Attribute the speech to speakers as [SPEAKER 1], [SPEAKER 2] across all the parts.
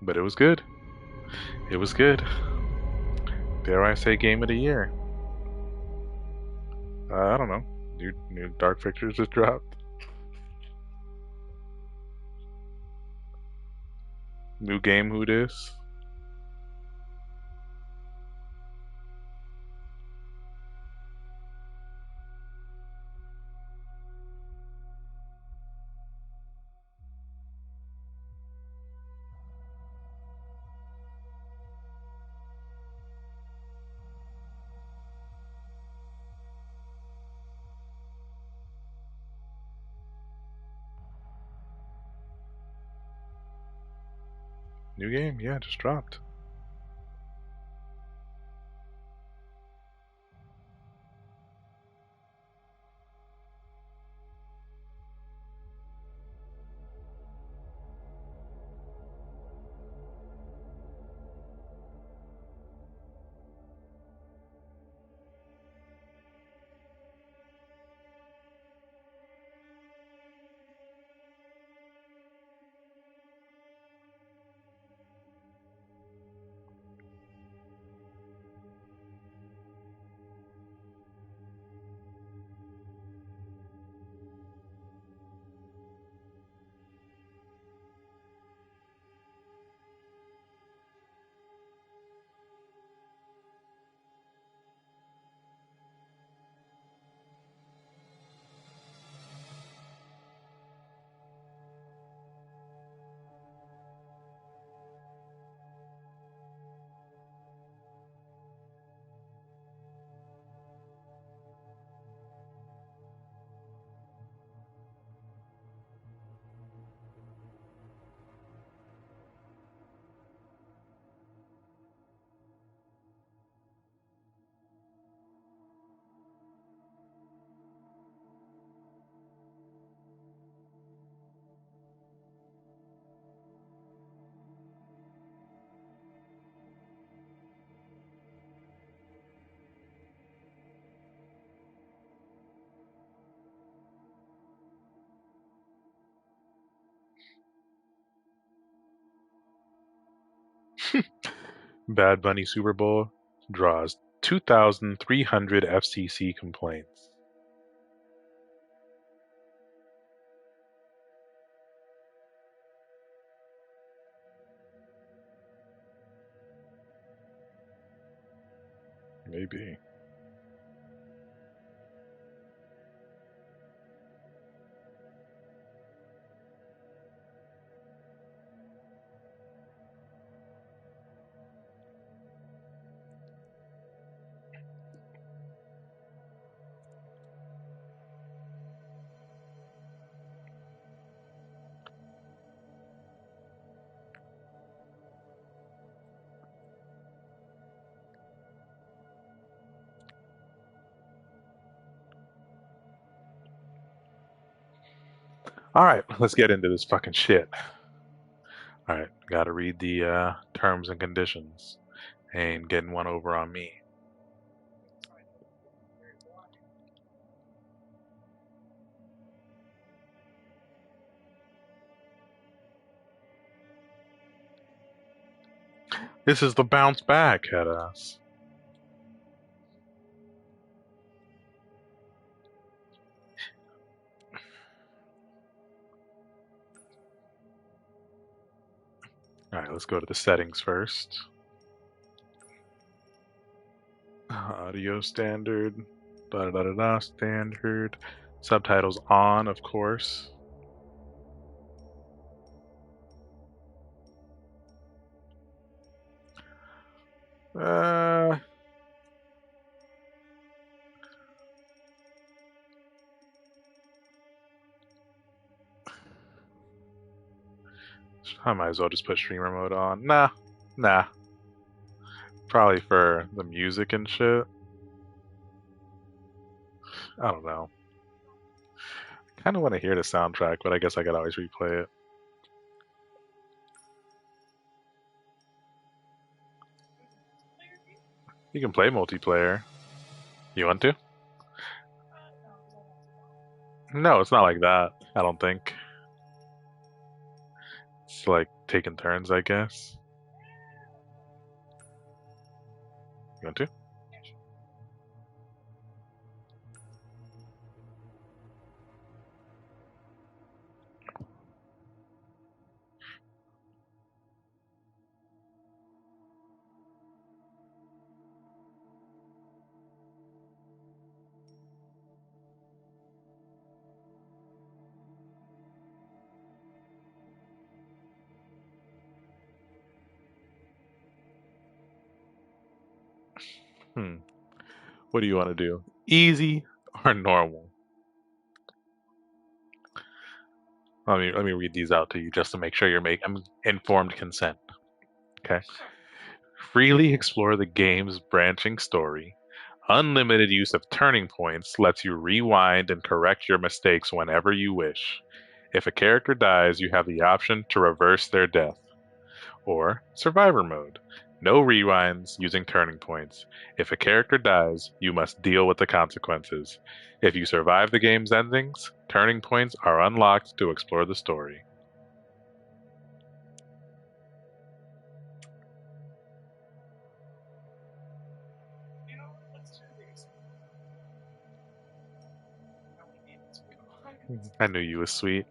[SPEAKER 1] but it was good. It was good. Dare I say, game of the year? I don't know. New Dark Pictures just dropped. New game, who dis? New game, yeah, just dropped. Bad Bunny Super Bowl draws 2,300 FCC complaints. Maybe. All right, let's get into this fucking shit. All right, gotta read the terms and conditions. Ain't getting one over on me. This is the bounce back, head ass. All right, let's go to the settings first. Audio standard, da da da da standard. Subtitles on, of course. Uh, I might as well just put streamer mode on. Nah. Probably for the music and shit. I don't know. Kind of want to hear the soundtrack, but I guess I could always replay it. You can play multiplayer. You want to? No, it's not like that. I don't think. It's like taking turns, I guess. You want to? Hmm. What do you want to do? Easy or normal? Let me read these out to you just to make sure you're making informed consent. Okay. Freely explore the game's branching story. Unlimited use of turning points lets you rewind and correct your mistakes whenever you wish. If a character dies, you have the option to reverse their death. Or Survivor mode. No rewinds using turning points. If a character dies, you must deal with the consequences. If you survive the game's endings, turning points are unlocked to explore the story. I knew you was sweet.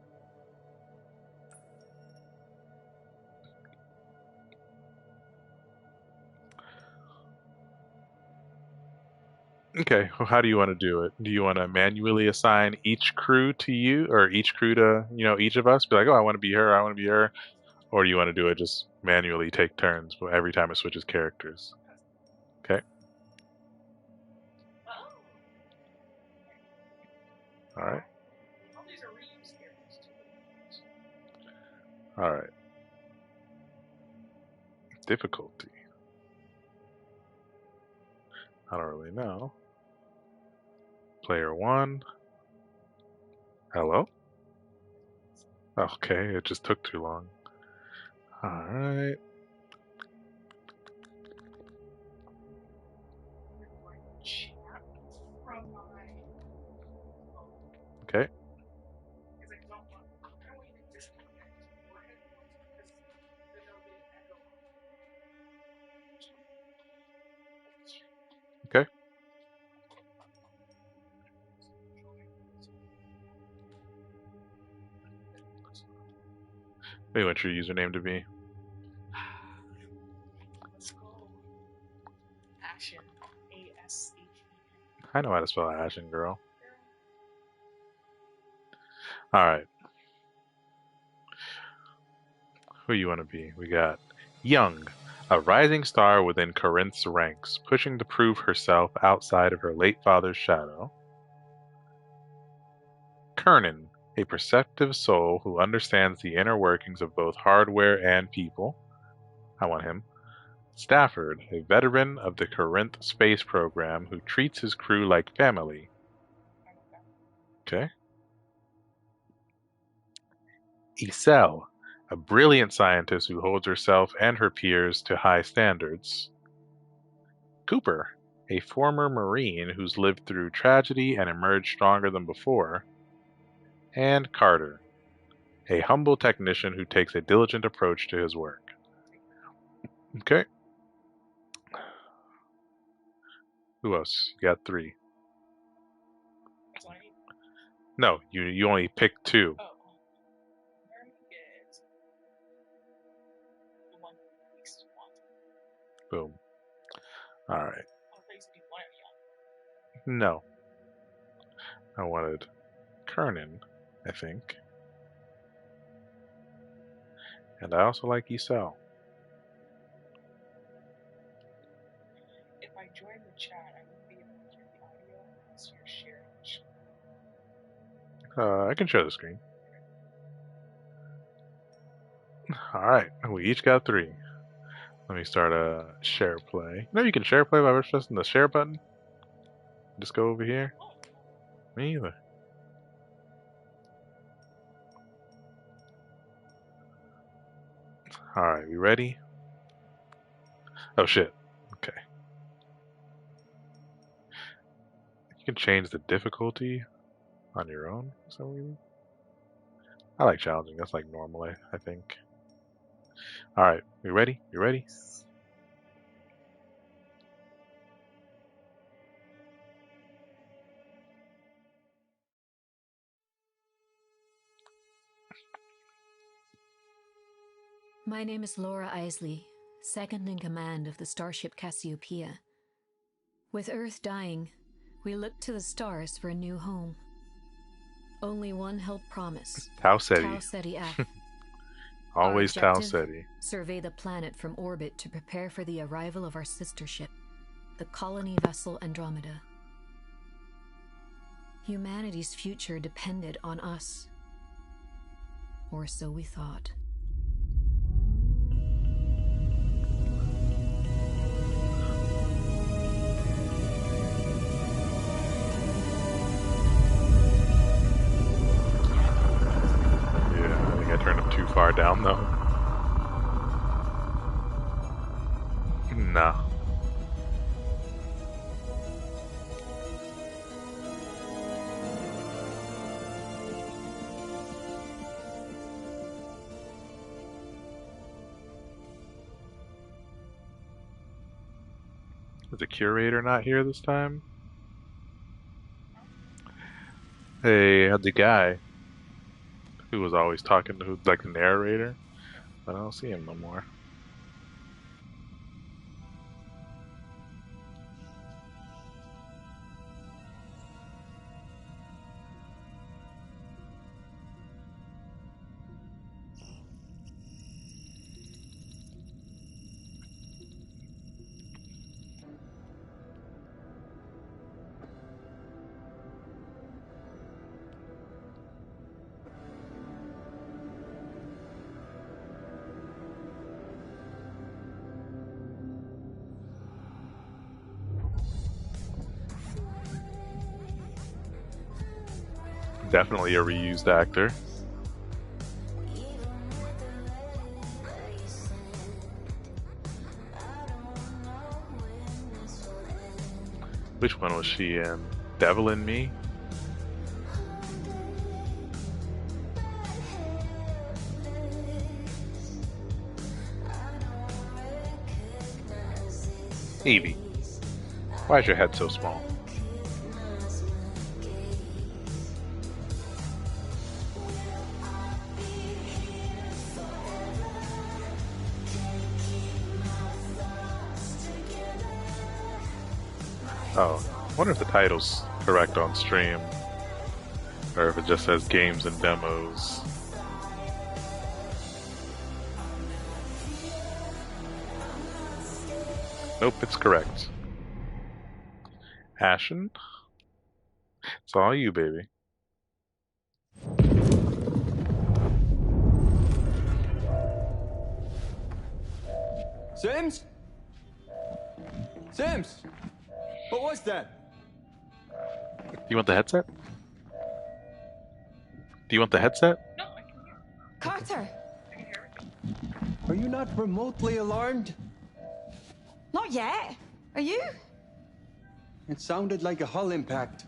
[SPEAKER 1] Okay, well, how do you want to do it? Do you want to manually assign each crew to you, or each crew to, each of us? Be like, oh, I want to be her, I want to be her. Or do you want to do it just manually take turns every time it switches characters? Okay, all right, all right. Difficulty. I don't really know. Player one. Hello? Okay, it just took too long. All right. Okay. Okay. What do you want your username to be? I know how to spell Ashen Girl. All right. Who you want to be? We got Young, a rising star within Corinth's ranks, pushing to prove herself outside of her late father's shadow. Kernan, a perceptive soul who understands the inner workings of both hardware and people. I want him. Stafford, a veteran of the Corinth space program who treats his crew like family. Okay. Isel, a brilliant scientist who holds herself and her peers to high standards. Cooper, a former Marine who's lived through tragedy and emerged stronger than before. And Carter, a humble technician who takes a diligent approach to his work. Okay. Who else? You got three. No, you only picked two. Boom. All right. No, I wanted Kernan, I think. And I also like Isel. I can share the screen. All right, we each got three. Let me start a share play. No, you can share play by pressing the share button. Just go over here. Me either. All right, we ready? Oh shit. Okay. You can change the difficulty on your own for some reason. I like challenging. That's like normal, I think. All right, you ready? You ready?
[SPEAKER 2] My name is Laura Isley, second in command of the starship Cassiopeia. With Earth dying, we look to the stars for a new home. Only one held promise.
[SPEAKER 1] Tau Ceti.
[SPEAKER 2] Tau Ceti F.
[SPEAKER 1] Always
[SPEAKER 2] Our
[SPEAKER 1] Tau
[SPEAKER 2] objective,
[SPEAKER 1] Ceti.
[SPEAKER 2] survey the planet from orbit to prepare for the arrival of our sister ship, the colony vessel Andromeda. Humanity's future depended on us. Or so we thought.
[SPEAKER 1] Yeah, I think I turned him too far down though. No. Is the curator not here this time? Hey, the guy who was always talking to, who's like the narrator, but I don't see him no more. Definitely a reused actor. Which one was she in? Devil in Me? Evie, why is your head so small? Oh, I wonder if the title's correct on stream, or if it just says games and demos. Nope, it's correct. Ashen? It's all you, baby.
[SPEAKER 3] Sims? Sims? What was that?
[SPEAKER 1] Do you want the headset? Do you want the headset?
[SPEAKER 4] Carter!
[SPEAKER 3] Are you not remotely alarmed?
[SPEAKER 4] Not yet. Are you?
[SPEAKER 3] It sounded like a hull impact.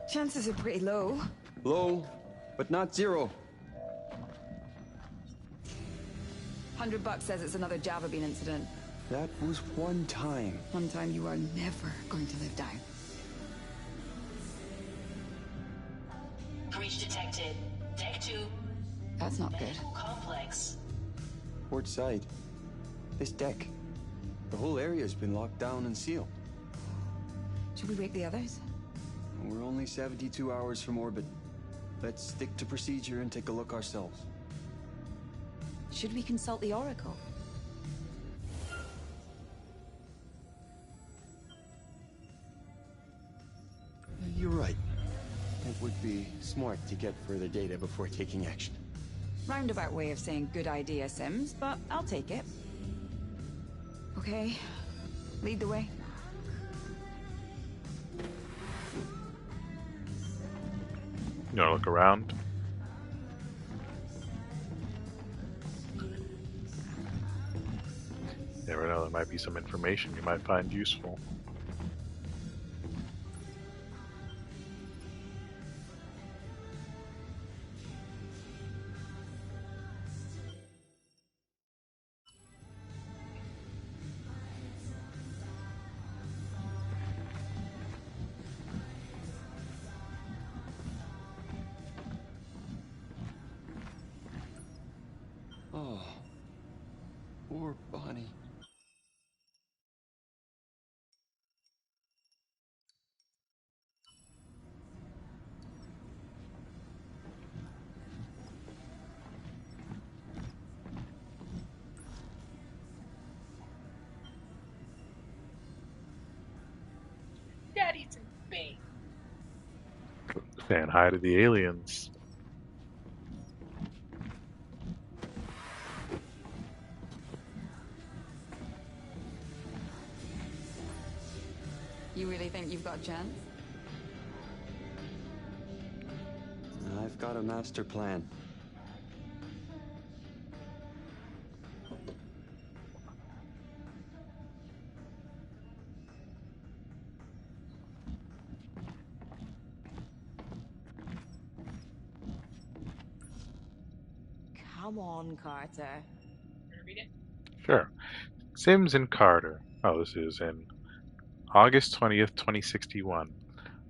[SPEAKER 4] Chances are pretty low.
[SPEAKER 3] Low, but not zero.
[SPEAKER 4] $100 says it's another Java Bean incident.
[SPEAKER 3] That was one time.
[SPEAKER 4] One time you are never going to live down.
[SPEAKER 5] Breach detected. Deck 2.
[SPEAKER 4] That's not good.
[SPEAKER 5] Complex.
[SPEAKER 3] Port side. This deck. The whole area's been locked down and sealed.
[SPEAKER 4] Should we wake the others?
[SPEAKER 3] We're only 72 hours from orbit. Let's stick to procedure and take a look ourselves.
[SPEAKER 4] Should we consult the Oracle?
[SPEAKER 6] You're right. It would be smart to get further data before taking action.
[SPEAKER 4] Roundabout way of saying good idea, Sims, but I'll take it. Okay, lead the way.
[SPEAKER 1] You wanna look around? Never know, there might be some information you might find useful.
[SPEAKER 3] Oh, poor Bonnie.
[SPEAKER 5] Daddy's in Spain.
[SPEAKER 1] Saying hi to the aliens.
[SPEAKER 4] You really think you've got a chance?
[SPEAKER 3] I've got a master plan.
[SPEAKER 4] Come on, Carter.
[SPEAKER 5] Read it.
[SPEAKER 1] Sure. Sims and Carter. Oh, this is in August 20th, 2061.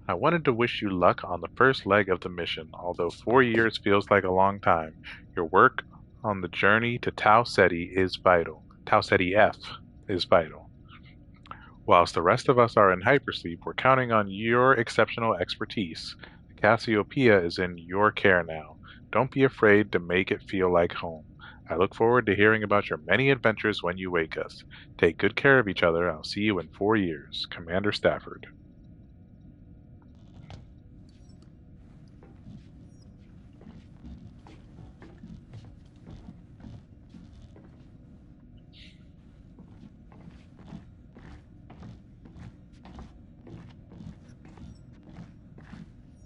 [SPEAKER 1] I wanted to wish you luck on the first leg of the mission. Although 4 years feels like a long time, your work on the journey to Tau Ceti is vital. Tau Ceti F is vital. Whilst the rest of us are in hypersleep, we're counting on your exceptional expertise. The Cassiopeia is in your care now. Don't be afraid to make it feel like home. I look forward to hearing about your many adventures when you wake us. Take good care of each other. I'll see you in 4 years. Commander Stafford.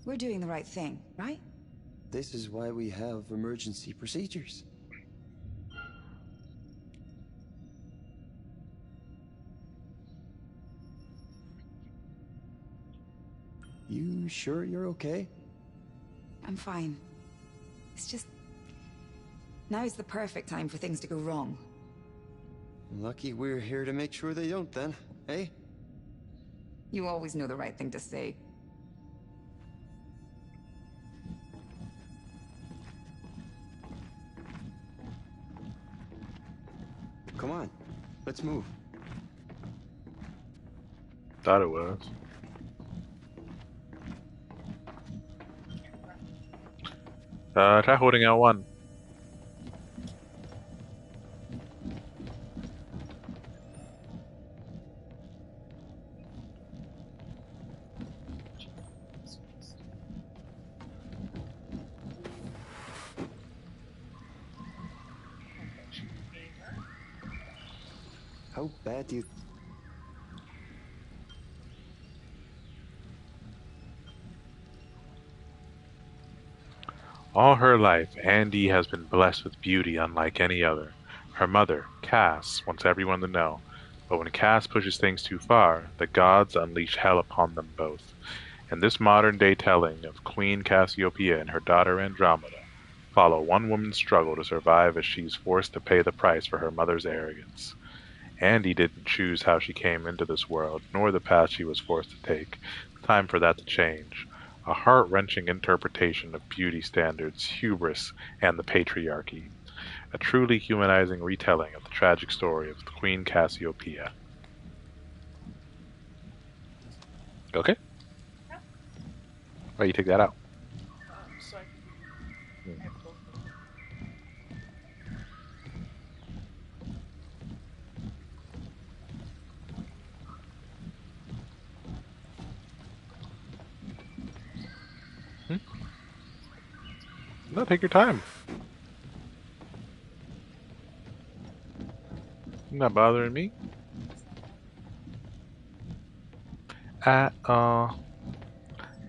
[SPEAKER 4] We're doing the right thing, right?
[SPEAKER 3] This is why we have emergency procedures. You sure you're okay?
[SPEAKER 4] I'm fine. It's just... Now's the perfect time for things to go wrong.
[SPEAKER 3] Lucky we're here to make sure they don't then, eh?
[SPEAKER 4] You always know the right thing to say.
[SPEAKER 3] Come on, let's move.
[SPEAKER 1] Thought it was. Try holding L1.
[SPEAKER 3] How bad do you...
[SPEAKER 1] All her life, Andy has been blessed with beauty unlike any other. Her mother, Cass, wants everyone to know. But when Cass pushes things too far, the gods unleash hell upon them both. In this modern-day telling of Queen Cassiopeia and her daughter Andromeda, follow one woman's struggle to survive as she's forced to pay the price for her mother's arrogance. Andy didn't choose how she came into this world, nor the path she was forced to take. Time for that to change. A heart-wrenching interpretation of beauty standards, hubris, and the patriarchy. A truly humanizing retelling of the tragic story of Queen Cassiopeia. Okay? Why you take that out?
[SPEAKER 5] So I can have both of them.
[SPEAKER 1] Hmm? No, take your time. You're not bothering me. At I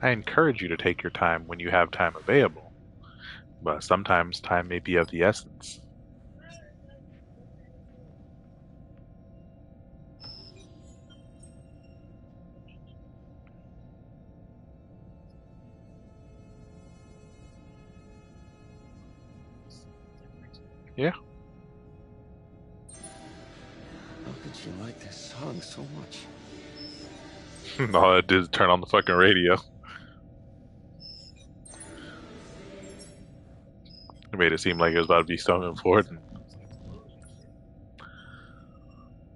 [SPEAKER 1] encourage you to take your time when you have time available, but sometimes time may be of the essence. Yeah.
[SPEAKER 3] How could you like this song so much?
[SPEAKER 1] All I did is turn on the fucking radio. It made it seem like it was about to be so important.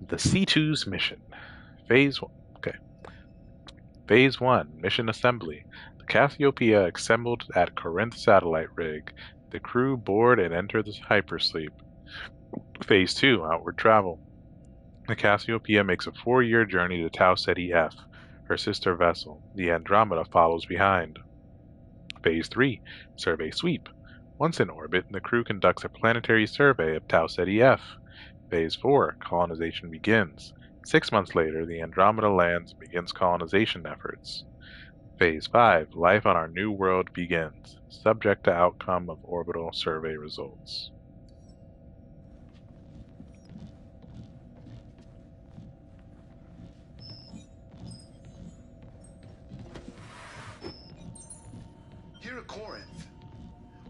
[SPEAKER 1] The C2's mission. Phase 1. Okay. Phase 1. Mission Assembly. The Cassiopeia assembled at Corinth Satellite Rig. The crew board and enter the hypersleep. Phase 2. Outward travel. The Cassiopeia makes a 4-year journey to Tau Ceti F. Her sister vessel, the Andromeda, follows behind. Phase 3. Survey Sweep. Once in orbit, the crew conducts a planetary survey of Tau Ceti F. Phase 4. Colonization begins. 6 months later, the Andromeda lands and begins colonization efforts. Phase 5. Life on our new world begins, subject to outcome of orbital survey results.
[SPEAKER 7] Here at Corinth,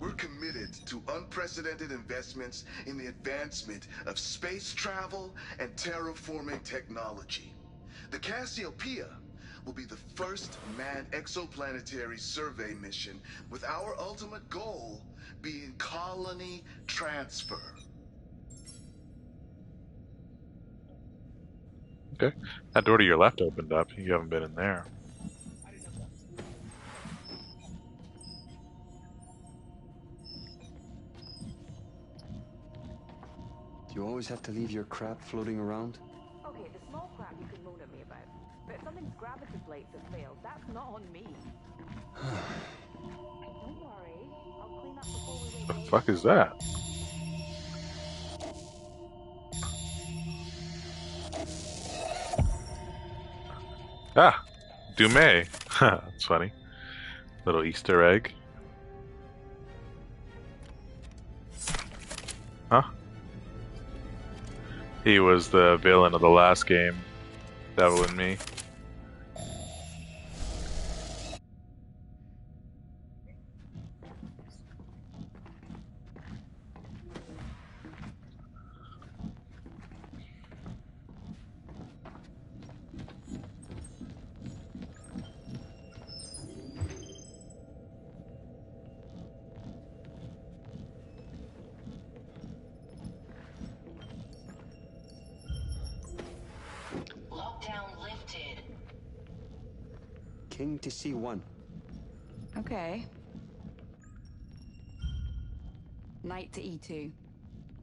[SPEAKER 7] we're committed to unprecedented investments in the advancement of space travel and terraforming technology. The Cassiopeia will be the first manned exoplanetary survey mission, with our ultimate goal being colony transfer.
[SPEAKER 1] Okay. That door to your left opened up. You haven't been in there.
[SPEAKER 3] Do you always have to leave your crap floating around?
[SPEAKER 5] Okay, the small crap you can moan at me about. But if something's gravity plates have failed, that's not on me. Don't worry, I'll clean up before we wake
[SPEAKER 1] The
[SPEAKER 5] Dave.
[SPEAKER 1] fuck is that? Ah! Dume! That's funny. Little Easter egg. Huh? He was the villain of the last game. Devil in Me.
[SPEAKER 8] Lockdown lifted.
[SPEAKER 3] King to C1.
[SPEAKER 4] Okay. Knight to E2.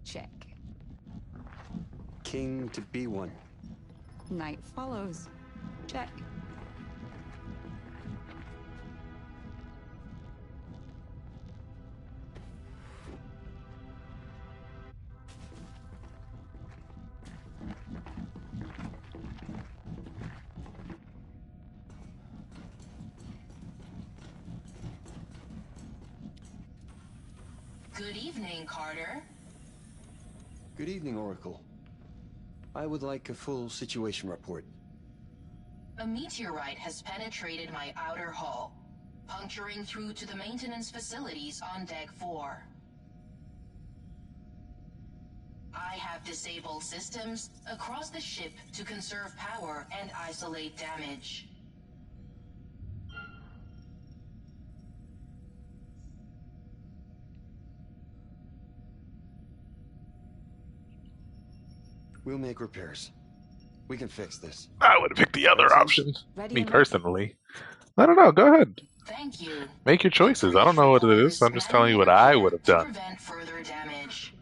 [SPEAKER 4] Check.
[SPEAKER 3] King to B1.
[SPEAKER 4] Knight follows. Check.
[SPEAKER 8] Good evening, Carter.
[SPEAKER 3] Good evening, Oracle. I would like a full situation report.
[SPEAKER 8] A meteorite has penetrated my outer hull, puncturing through to the maintenance facilities on Deck 4. I have disabled systems across the ship to conserve power and isolate damage.
[SPEAKER 3] We'll make repairs. We can fix this.
[SPEAKER 1] I would have picked the other option.
[SPEAKER 4] Ready
[SPEAKER 1] Me
[SPEAKER 4] and
[SPEAKER 1] personally. I don't know. Go ahead.
[SPEAKER 8] Thank you.
[SPEAKER 1] Make your choices. I don't know what it is. I'm just telling you what I would have
[SPEAKER 8] To
[SPEAKER 1] done.
[SPEAKER 8] prevent further damage.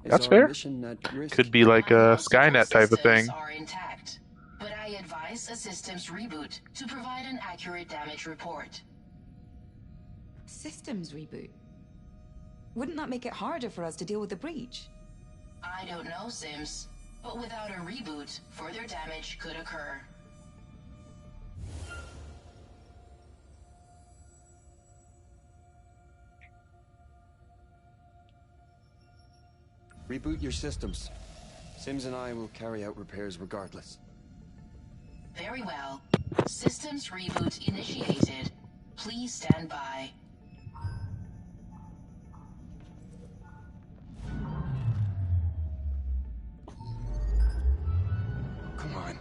[SPEAKER 3] Is
[SPEAKER 1] That's
[SPEAKER 3] our
[SPEAKER 1] fair.
[SPEAKER 3] mission at risk?
[SPEAKER 1] Could be like
[SPEAKER 8] My
[SPEAKER 1] a
[SPEAKER 8] most support
[SPEAKER 1] Skynet type of thing.
[SPEAKER 8] systems are intact, but I advise a systems reboot to provide an accurate damage report.
[SPEAKER 4] Systems reboot. Wouldn't that make it harder for us to deal with the breach?
[SPEAKER 8] I don't know, Sims, but without a reboot, further damage could occur.
[SPEAKER 3] Reboot your systems. Sims and I will carry out repairs regardless.
[SPEAKER 8] Very well. Systems reboot initiated. Please stand by.
[SPEAKER 3] Come on.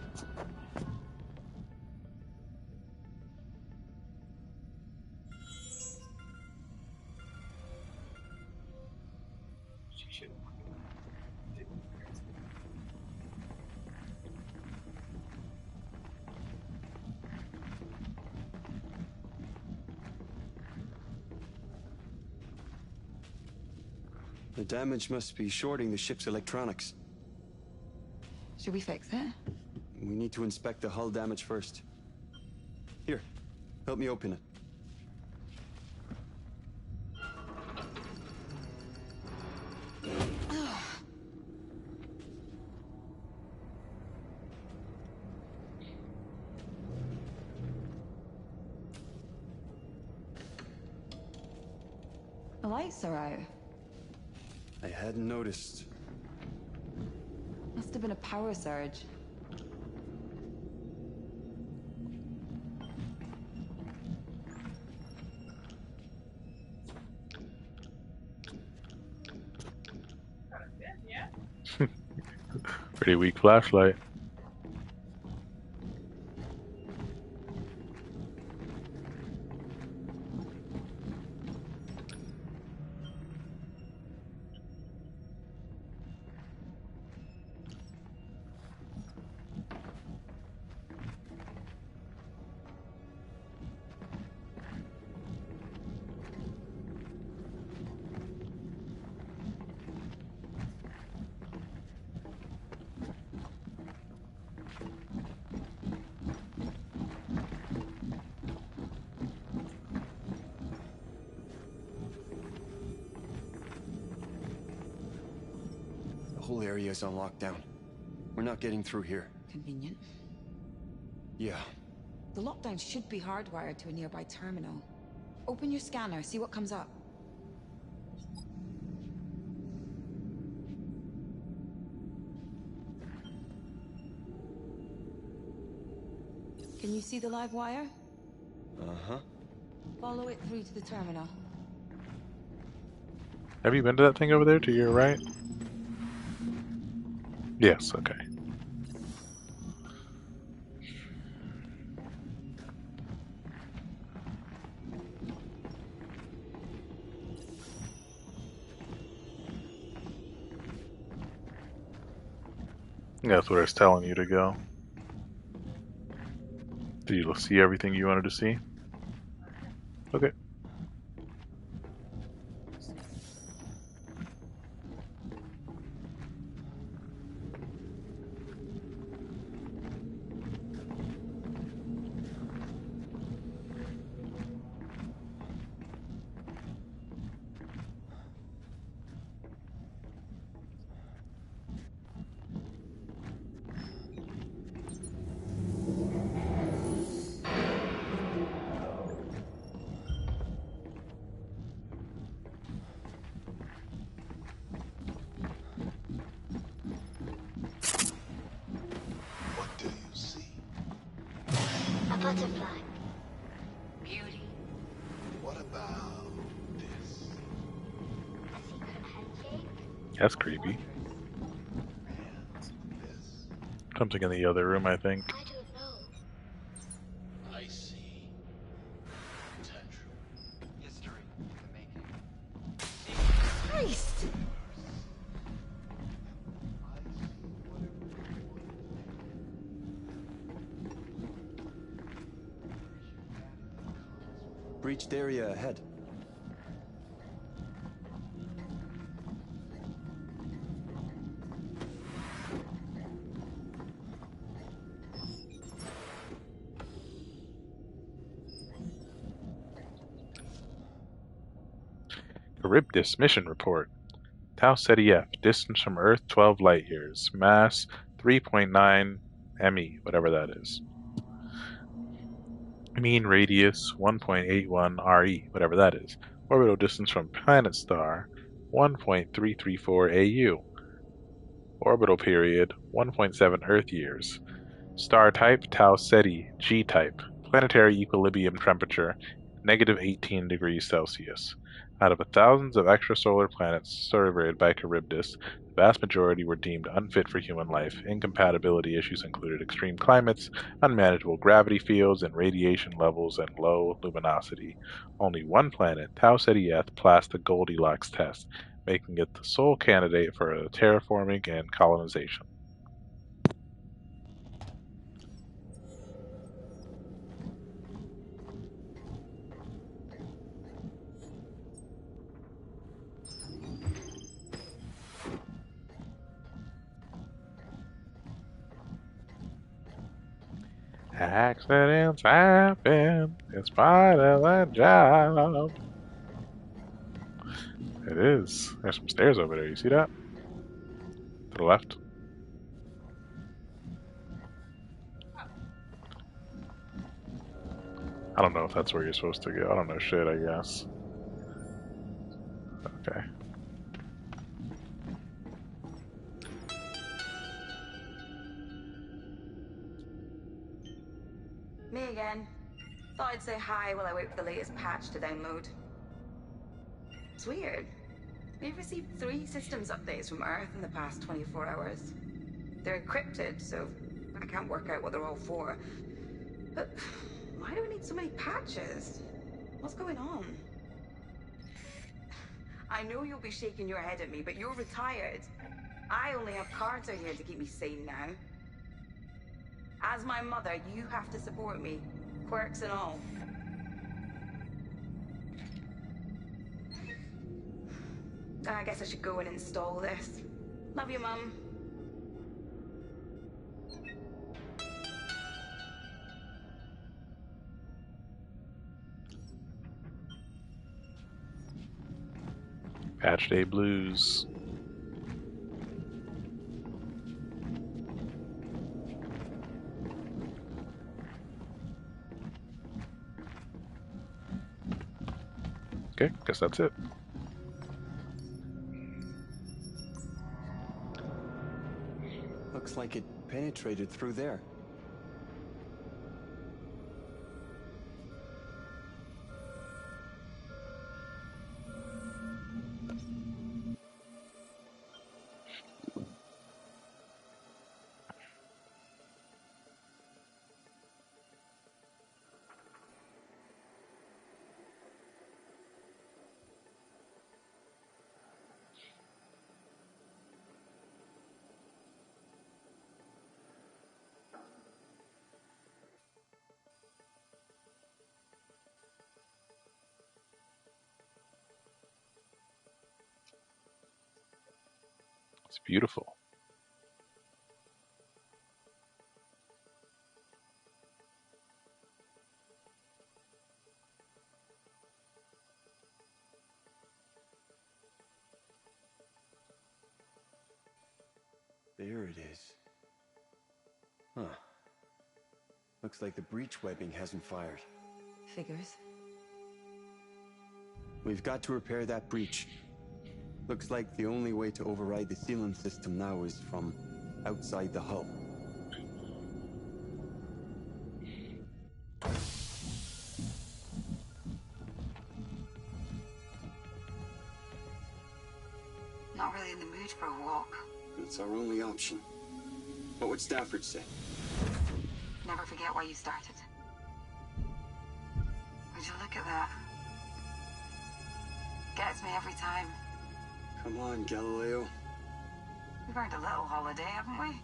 [SPEAKER 3] The damage must be shorting the ship's electronics.
[SPEAKER 4] Should we fix it?
[SPEAKER 3] We need to inspect the hull damage first. Here, help me open it.
[SPEAKER 4] The lights are out.
[SPEAKER 3] I hadn't noticed.
[SPEAKER 4] Must have been a power surge.
[SPEAKER 1] Pretty weak flashlight.
[SPEAKER 3] The whole area is on lockdown. We're not getting through here.
[SPEAKER 4] Convenient.
[SPEAKER 3] Yeah.
[SPEAKER 4] The lockdown should be hardwired to a nearby terminal. Open your scanner, see what comes up. Can you see the live wire?
[SPEAKER 3] Uh-huh.
[SPEAKER 4] Follow it through to the terminal.
[SPEAKER 1] Have you been to that thing over there to your right? Yes, okay. Yeah, that's where it's telling you to go. Did you see everything you wanted to see? Okay.
[SPEAKER 7] What do you see?
[SPEAKER 9] A butterfly. Beauty.
[SPEAKER 7] What about this?
[SPEAKER 9] A secret handshake.
[SPEAKER 1] That's creepy.
[SPEAKER 7] And this?
[SPEAKER 1] Something in the other room, I think.
[SPEAKER 9] I don't know.
[SPEAKER 7] I see potential.
[SPEAKER 6] History in the making.
[SPEAKER 4] Christ!
[SPEAKER 3] Breached area ahead.
[SPEAKER 1] Charybdis mission report. Tau Ceti F, distance from Earth 12 light years, mass 3.9 ME, whatever that is. Mean radius 1.81 RE, whatever that is. Orbital distance from planet star 1.334 AU. Orbital period 1.7 Earth years. Star type Tau Ceti G type. Planetary equilibrium temperature -18 degrees Celsius. Out of thousands of extrasolar planets surveyed by Charybdis, the vast majority were deemed unfit for human life. Incompatibility issues included extreme climates, unmanageable gravity fields, and radiation levels and low luminosity. Only one planet, Tau Ceti F, passed the Goldilocks test, making it the sole candidate for terraforming and colonization. Accidents happen. It's part of the job. It is. There's some stairs over there. You see that? To the left. I don't know if that's where you're supposed to go. I don't know shit, I guess. Okay.
[SPEAKER 4] Me again. Thought I'd say hi while I wait for the latest patch to download. It's weird. We've received 3 systems updates from Earth in the past 24 hours. They're encrypted, so I can't work out what they're all for. But why do we need so many patches? What's going on? I know you'll be shaking your head at me, but you're retired. I only have cards out here to keep me sane now. As my mother, you have to support me, quirks and all. I guess I should go and install this. Love you, Mum.
[SPEAKER 1] Patch Day Blues. Okay, guess that's it.
[SPEAKER 3] Looks like it penetrated through there.
[SPEAKER 1] It's beautiful.
[SPEAKER 3] There it is. Huh. Looks like the breach webbing hasn't fired.
[SPEAKER 4] Figures.
[SPEAKER 3] We've got to repair that breach. Looks like the only way to override the sealant system now is from outside the hull.
[SPEAKER 4] Not really in the mood for a walk.
[SPEAKER 3] It's our only option. What would Stafford say?
[SPEAKER 4] Never forget why you started. Would you look at that? Gets me every time.
[SPEAKER 3] Come on, Galileo.
[SPEAKER 4] We've earned a little holiday, haven't we?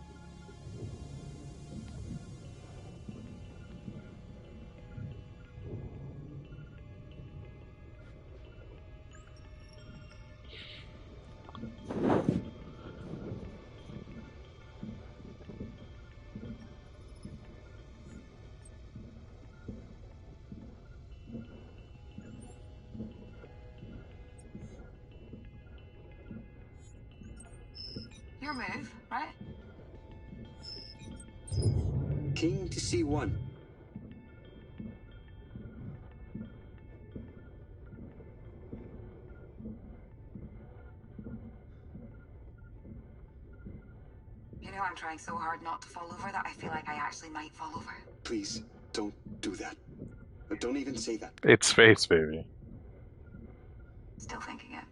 [SPEAKER 4] Your move, right?
[SPEAKER 3] Keen to see one.
[SPEAKER 4] You know, I'm trying so hard not to fall over that I feel like I actually might fall over.
[SPEAKER 3] Please, don't do that. Don't even say that.
[SPEAKER 1] It's space, baby.
[SPEAKER 4] Still thinking it.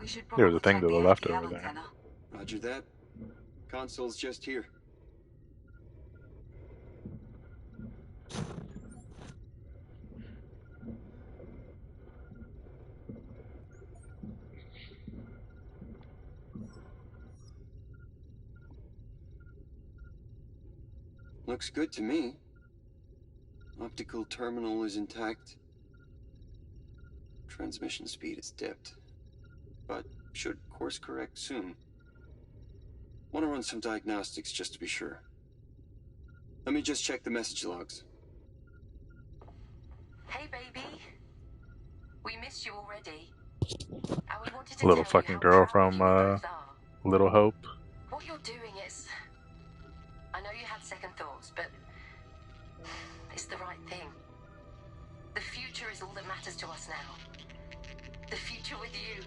[SPEAKER 4] We should
[SPEAKER 1] There's a
[SPEAKER 4] probably
[SPEAKER 1] thing
[SPEAKER 4] check
[SPEAKER 1] to the
[SPEAKER 4] the
[SPEAKER 1] left
[SPEAKER 4] FTL
[SPEAKER 1] over there.
[SPEAKER 4] antenna.
[SPEAKER 3] Roger that. Console's just here. Looks good to me. Optical terminal is intact. Transmission speed is dipped, but should course correct soon.
[SPEAKER 6] Want to run some diagnostics just to be sure. Let me just check the message logs.
[SPEAKER 8] Hey, baby. We missed you already. And we wanted to
[SPEAKER 1] Little
[SPEAKER 8] tell you
[SPEAKER 1] fucking
[SPEAKER 8] how
[SPEAKER 1] girl
[SPEAKER 8] proud
[SPEAKER 1] from
[SPEAKER 8] you both are.
[SPEAKER 1] Little Hope.
[SPEAKER 8] What you're doing is... I know you had second thoughts, but... it's the right thing. The future is all that matters to us now. The future with you.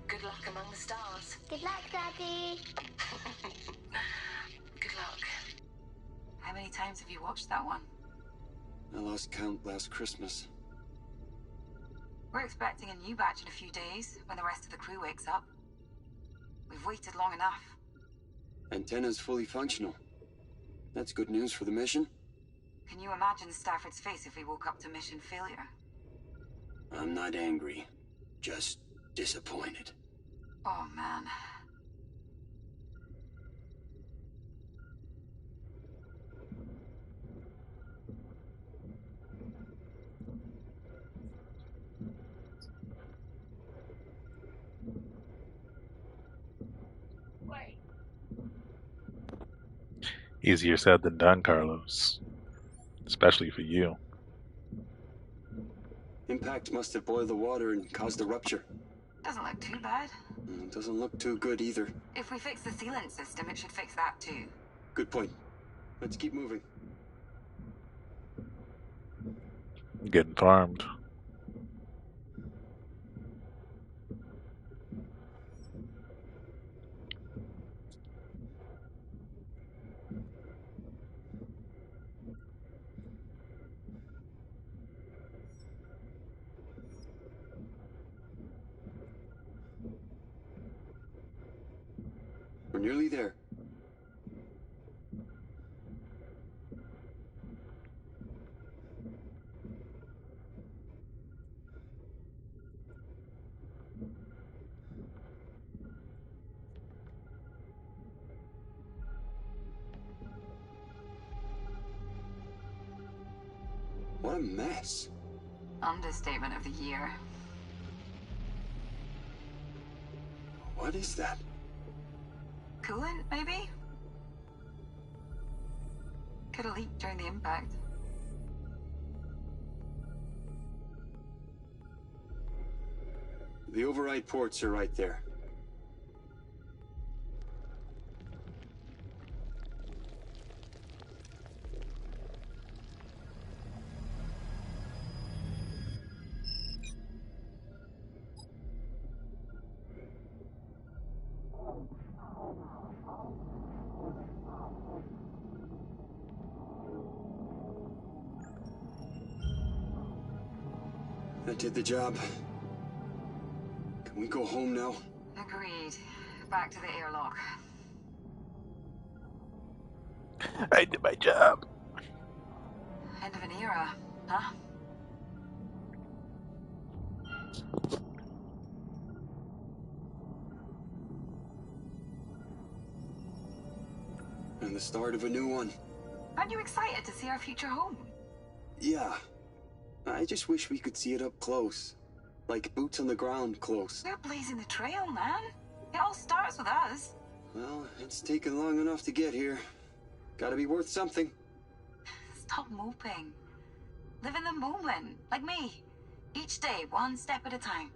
[SPEAKER 8] Good luck among the stars.
[SPEAKER 9] Good luck, Daddy.
[SPEAKER 8] Good luck. How many times have you watched that one?
[SPEAKER 6] I lost count last Christmas.
[SPEAKER 8] We're expecting a new batch in a few days, when the rest of the crew wakes up. We've waited long enough.
[SPEAKER 6] Antenna's fully functional. That's good news for the mission.
[SPEAKER 8] Can you imagine Stafford's face if we woke up to mission failure?
[SPEAKER 6] I'm not angry, just disappointed.
[SPEAKER 8] Oh, man.
[SPEAKER 1] Easier said than done, Carlos. Especially for you.
[SPEAKER 6] Impact must have boiled the water and caused a rupture.
[SPEAKER 8] Doesn't look too bad.
[SPEAKER 6] It doesn't look too good either.
[SPEAKER 8] If we fix the sealant system, it should fix that too.
[SPEAKER 6] Good point. Let's keep moving.
[SPEAKER 1] Getting farmed.
[SPEAKER 6] We're nearly there. What a mess.
[SPEAKER 8] Understatement of the year.
[SPEAKER 6] What is that?
[SPEAKER 8] Coolant, maybe? Could have leaked during the impact.
[SPEAKER 6] The override ports are right there. That did the job. Can we go home now?
[SPEAKER 8] Agreed. Back to the airlock.
[SPEAKER 1] I did my job.
[SPEAKER 8] End of an era, huh?
[SPEAKER 6] And the start of a new one.
[SPEAKER 8] Aren't you excited to see our future home?
[SPEAKER 6] Yeah. I just wish we could see it up close. Like boots on the ground close.
[SPEAKER 8] We're blazing the trail, man. It all starts with us.
[SPEAKER 6] Well, it's taken long enough to get here. Gotta be worth something.
[SPEAKER 8] Stop moping. Live in the moment, like me. Each day, one step at a time.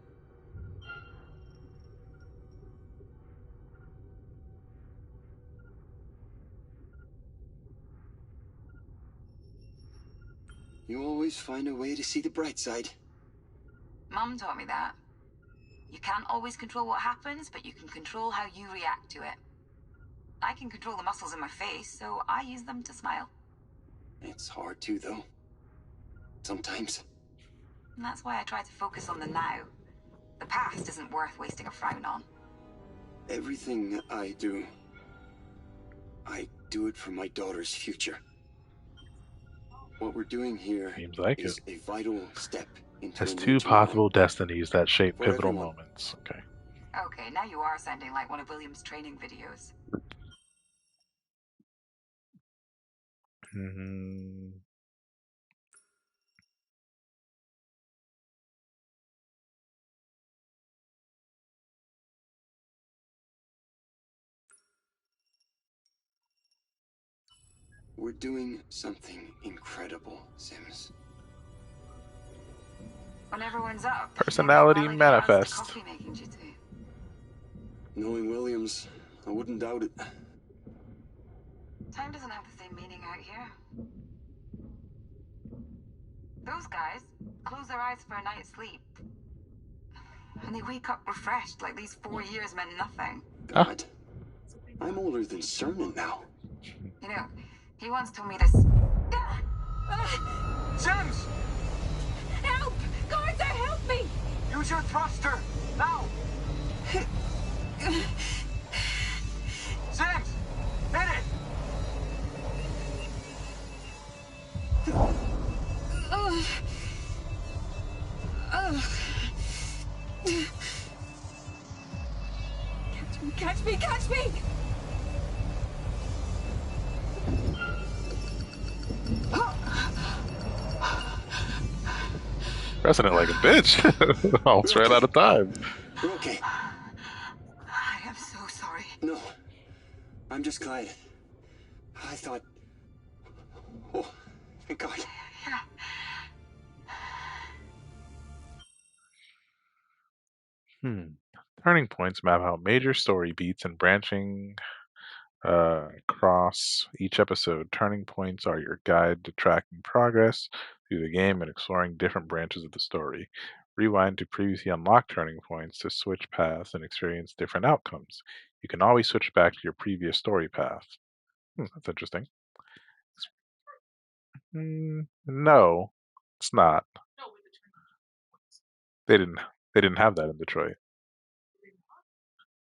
[SPEAKER 6] You always find a way to see the bright side.
[SPEAKER 8] Mum taught me that. You can't always control what happens, but you can control how you react to it. I can control the muscles in my face, so I use them to smile.
[SPEAKER 6] It's hard to, though. Sometimes.
[SPEAKER 8] And that's why I try to focus on the now. The past isn't worth wasting a frown on.
[SPEAKER 6] Everything I do it for my daughter's future. What we're doing here
[SPEAKER 1] Seems like
[SPEAKER 6] is
[SPEAKER 1] it.
[SPEAKER 6] a vital step into
[SPEAKER 1] Has
[SPEAKER 6] a new
[SPEAKER 1] two
[SPEAKER 6] tomorrow.
[SPEAKER 1] possible destinies that shape
[SPEAKER 6] For
[SPEAKER 1] pivotal
[SPEAKER 6] everyone.
[SPEAKER 1] moments. Okay.
[SPEAKER 8] Okay, now you are sounding like one of William's training videos.
[SPEAKER 1] Hmm.
[SPEAKER 6] We're doing something incredible, Sims.
[SPEAKER 4] When everyone's up,
[SPEAKER 1] Personality
[SPEAKER 4] maybe rally the others to
[SPEAKER 1] manifest.
[SPEAKER 4] coffee making duty.
[SPEAKER 6] Knowing Williams, I wouldn't doubt it.
[SPEAKER 4] Time doesn't have the same meaning out here. Those guys close their eyes for a night's sleep, and they wake up refreshed like these 4 years meant nothing.
[SPEAKER 6] God, I'm older than Cernan now.
[SPEAKER 4] You know, he once told me this.
[SPEAKER 7] Sims!
[SPEAKER 5] Help! Carter, help me!
[SPEAKER 7] Use your thruster! Now! Sims! Hit it!
[SPEAKER 5] Catch me! Catch me!
[SPEAKER 1] Pressing it like a bitch. Almost ran out of time.
[SPEAKER 6] We're okay.
[SPEAKER 4] I am so sorry.
[SPEAKER 6] No, I'm just glad. I thought... Oh, thank God.
[SPEAKER 4] Yeah.
[SPEAKER 1] Turning points map out major story beats and branching across each episode. Turning points are your guide to tracking progress through the game and exploring different branches of the story. Rewind to previously unlocked turning points to switch paths and experience different outcomes. You can always switch back to your previous story path. That's interesting. No, it's not. They didn't have that in Detroit.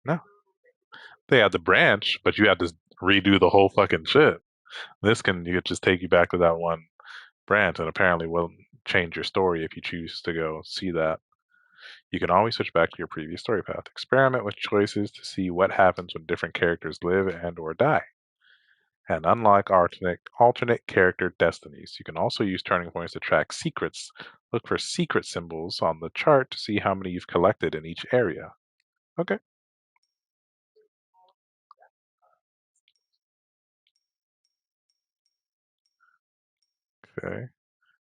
[SPEAKER 1] No. They had the branch, but you had to redo the whole fucking shit. This can you just take you back to that one branch and apparently will change your story if you choose to go see that. You can always switch back to your previous story path. Experiment with choices to see what happens when different characters live and or die. And unlock alternate character destinies. You can also use turning points to track secrets. Look for secret symbols on the chart to see how many you've collected in each area. Okay. Okay.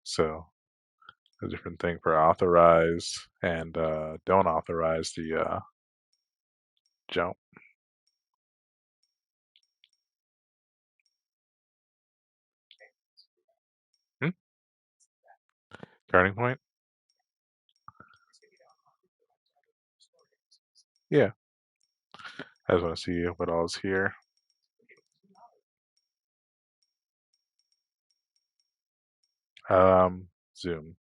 [SPEAKER 1] So a different thing for authorize and don't authorize the jump. Hmm? Turning point? Yeah. I just want to see what all is here. Zoom.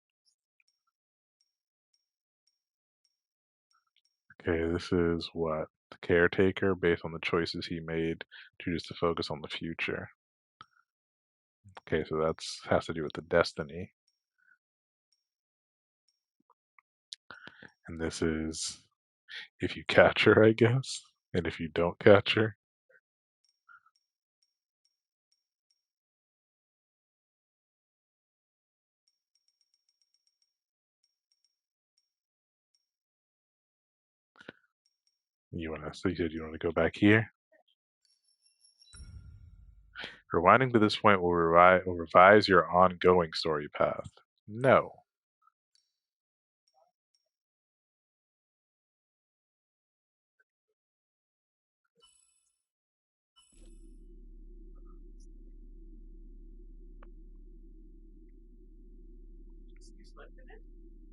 [SPEAKER 1] Okay, this is what? The caretaker based on the choices he made, chooses to focus on the future. Okay, so that's has to do with the destiny. And this is if you catch her, I guess. And if you don't catch her. So you said you want to go back here? Rewinding to this point will revise your ongoing story path. No.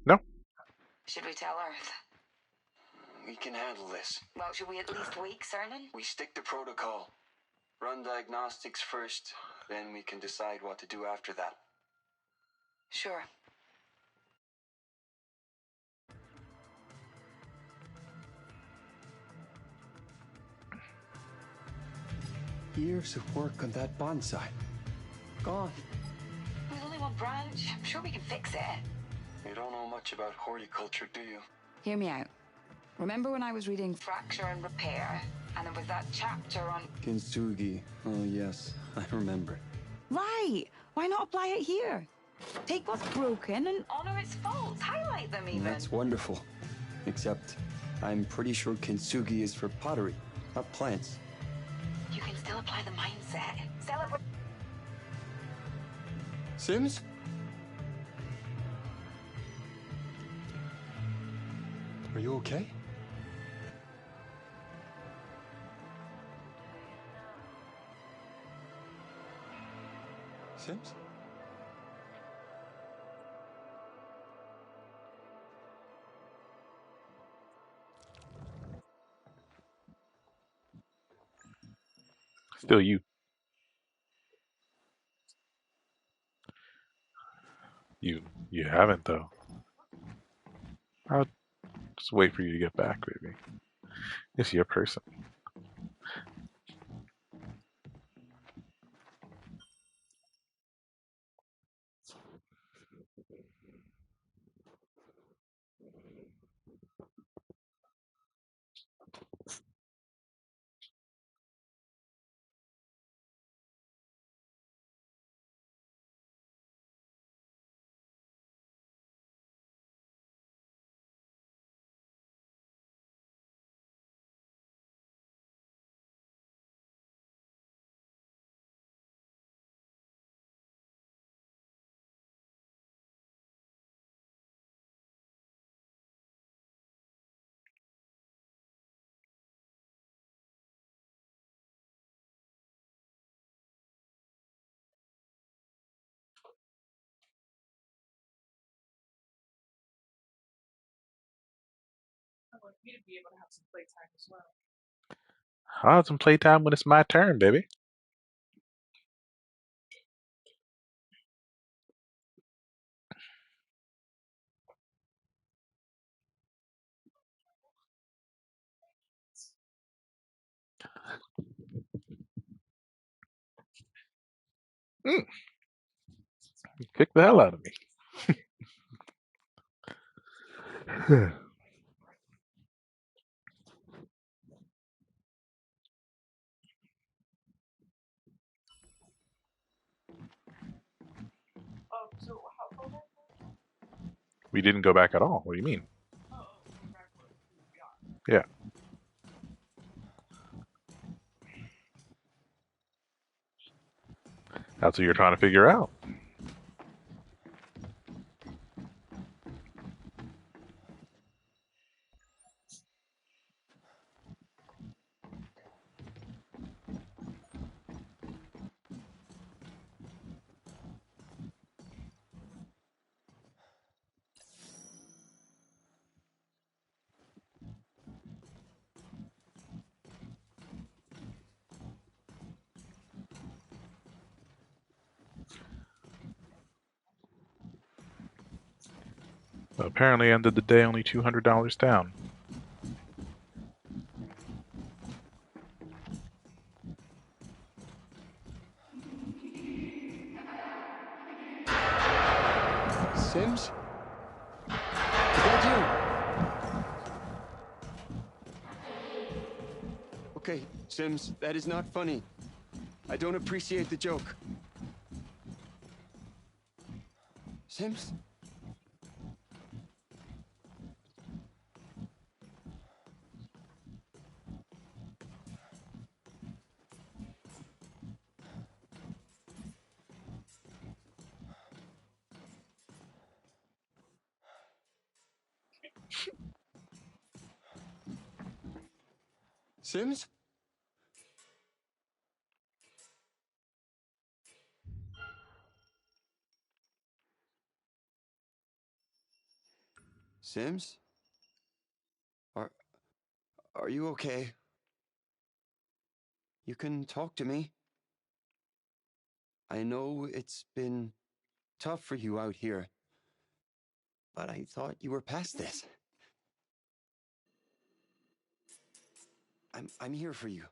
[SPEAKER 1] No.
[SPEAKER 4] Should we tell Earth?
[SPEAKER 6] We can handle this.
[SPEAKER 4] Well, should we at least wake Cernan?
[SPEAKER 6] We stick to protocol. Run diagnostics first, then we can decide what to do after that.
[SPEAKER 4] Sure.
[SPEAKER 3] Years of work on that bonsai. Gone.
[SPEAKER 4] There's only one branch. I'm sure we can fix it.
[SPEAKER 6] You don't know much about horticulture, do you?
[SPEAKER 4] Hear me out. Remember when I was reading Fracture and Repair, and there was that chapter on...
[SPEAKER 3] Kintsugi. Oh, yes. I remember.
[SPEAKER 10] Right. Why not apply it here? Take what's broken and
[SPEAKER 4] honor its faults. Highlight them even.
[SPEAKER 3] That's wonderful. Except, I'm pretty sure Kintsugi is for pottery, not plants.
[SPEAKER 4] You can still apply the mindset. Celebrate.
[SPEAKER 6] Sims? Are you okay? Sims?
[SPEAKER 1] Still you. You haven't though. I'll just wait for you to get back, baby. It's your person. I'll have some playtime when it's my turn, baby. Mm, you kicked the hell out of me. We didn't go back at all. What do you mean? Yeah. That's what you're trying to figure out. Apparently, ended the day only $200 down.
[SPEAKER 6] Sims? Is that you? Okay, Sims, that is not funny. I don't appreciate the joke. Sims? Sims? Sims? Are are you okay? You can talk to me. I know it's been tough for you out here, but I thought you were past this. I'm here for you.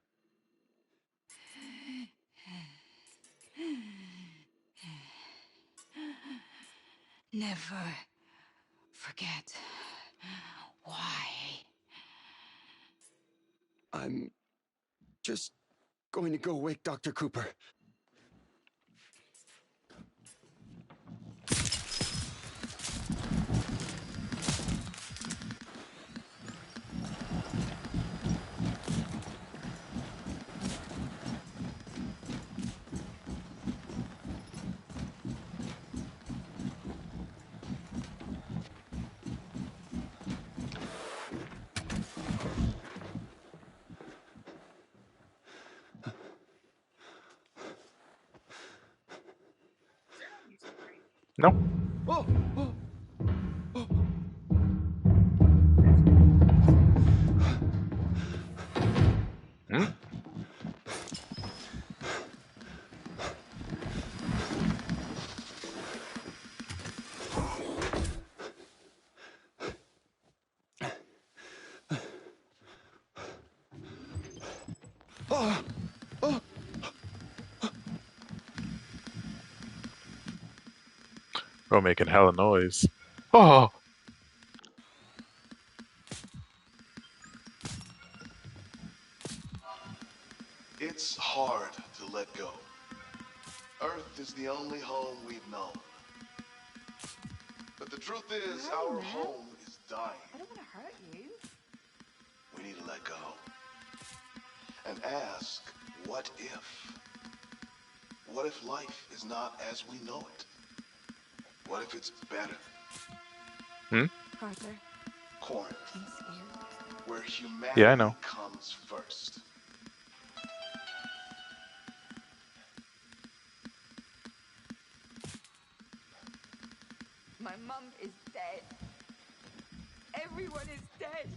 [SPEAKER 10] Never forget why.
[SPEAKER 6] I'm just going to go wake Dr. Cooper.
[SPEAKER 1] No.
[SPEAKER 6] Oh, oh, oh.
[SPEAKER 1] Hmm?
[SPEAKER 6] Oh, oh.
[SPEAKER 1] Bro, making hella noise. Oh.
[SPEAKER 7] It's hard to let go. Earth is the only home we've known. But the truth is,
[SPEAKER 5] Hi,
[SPEAKER 7] our
[SPEAKER 5] man.
[SPEAKER 7] home is dying.
[SPEAKER 5] I don't want to hurt you.
[SPEAKER 7] We need to let go. And ask, what if? What if life is not as we know it? What if it's better?
[SPEAKER 1] Hmm?
[SPEAKER 5] Carter,
[SPEAKER 7] Corinth,
[SPEAKER 5] I'm scared.
[SPEAKER 7] where humanity
[SPEAKER 1] Yeah, I know.
[SPEAKER 7] comes first.
[SPEAKER 5] My mum is dead. Everyone is dead.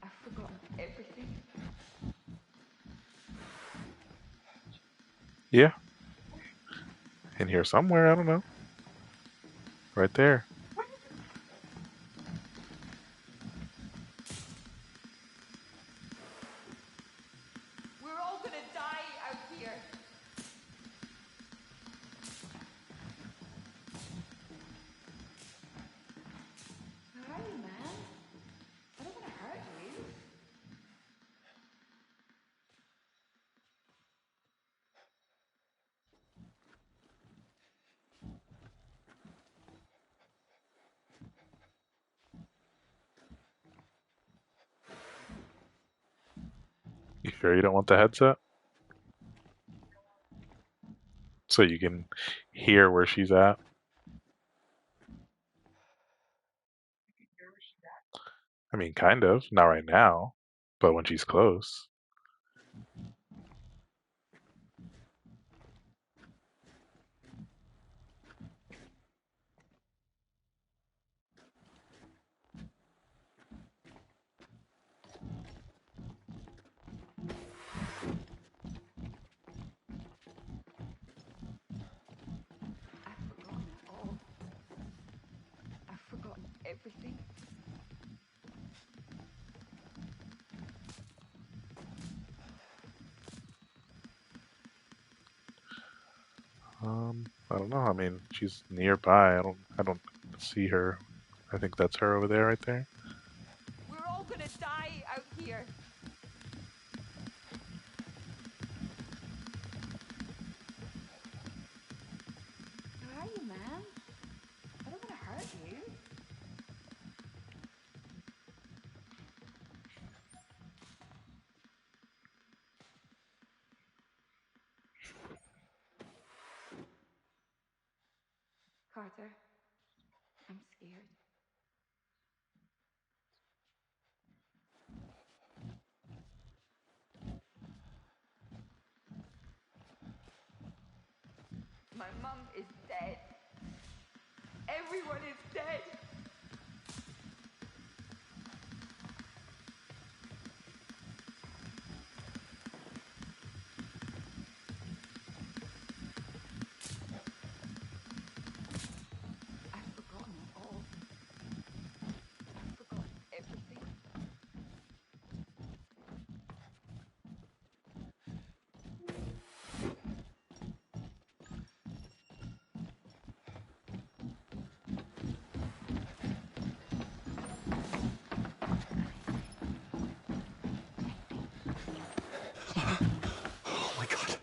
[SPEAKER 5] I've forgotten everything.
[SPEAKER 1] Yeah. In here somewhere, I don't know. Right there.
[SPEAKER 5] We're all gonna die out here. Where are you, man? I don't want to hurt you.
[SPEAKER 1] You sure you don't want the headset? So you can hear where she's at? I mean, kind of. Not right now. But when she's close.
[SPEAKER 5] I've forgotten it all. I've forgotten everything.
[SPEAKER 1] I don't know. I mean, she's nearby. I don't see her. I think that's her over there right there.
[SPEAKER 5] We're all gonna die out here. Where are you, man? I don't want to hurt you. Carter, I'm scared. My mum is dead. Everyone is dead. I've forgotten it all. I've forgotten everything.
[SPEAKER 6] Oh my god.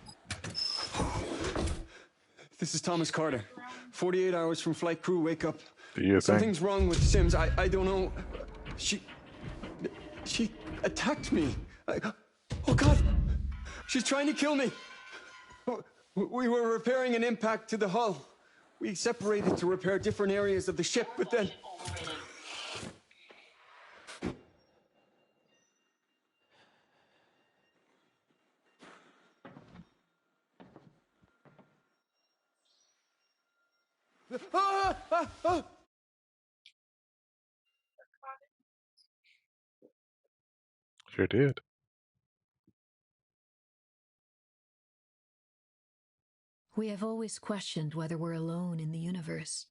[SPEAKER 6] This is Thomas Carter. 48 hours from flight crew, wake up.
[SPEAKER 1] Do you think?
[SPEAKER 6] Something's wrong with Sims. I don't know. She attacked me. Oh god. She's trying to kill me. We were repairing an impact to the hull. We separated to repair different areas of the ship, but then... Ah! Ah! Ah!
[SPEAKER 1] Sure did.
[SPEAKER 2] We have always questioned whether we're alone in the universe.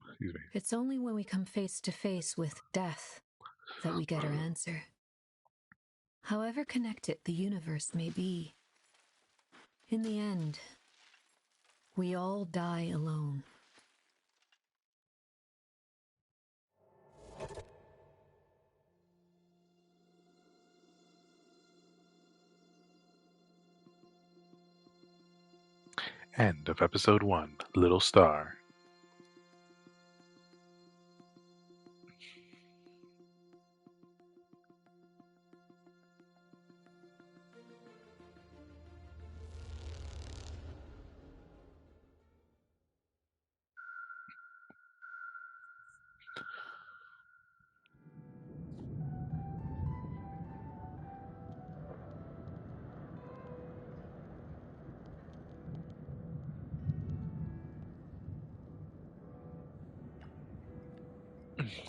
[SPEAKER 1] Excuse me.
[SPEAKER 2] It's only when we come face to face with death that we get our answer. However connected the universe may be, in the end, we all die alone.
[SPEAKER 1] End of episode 1, Little Star.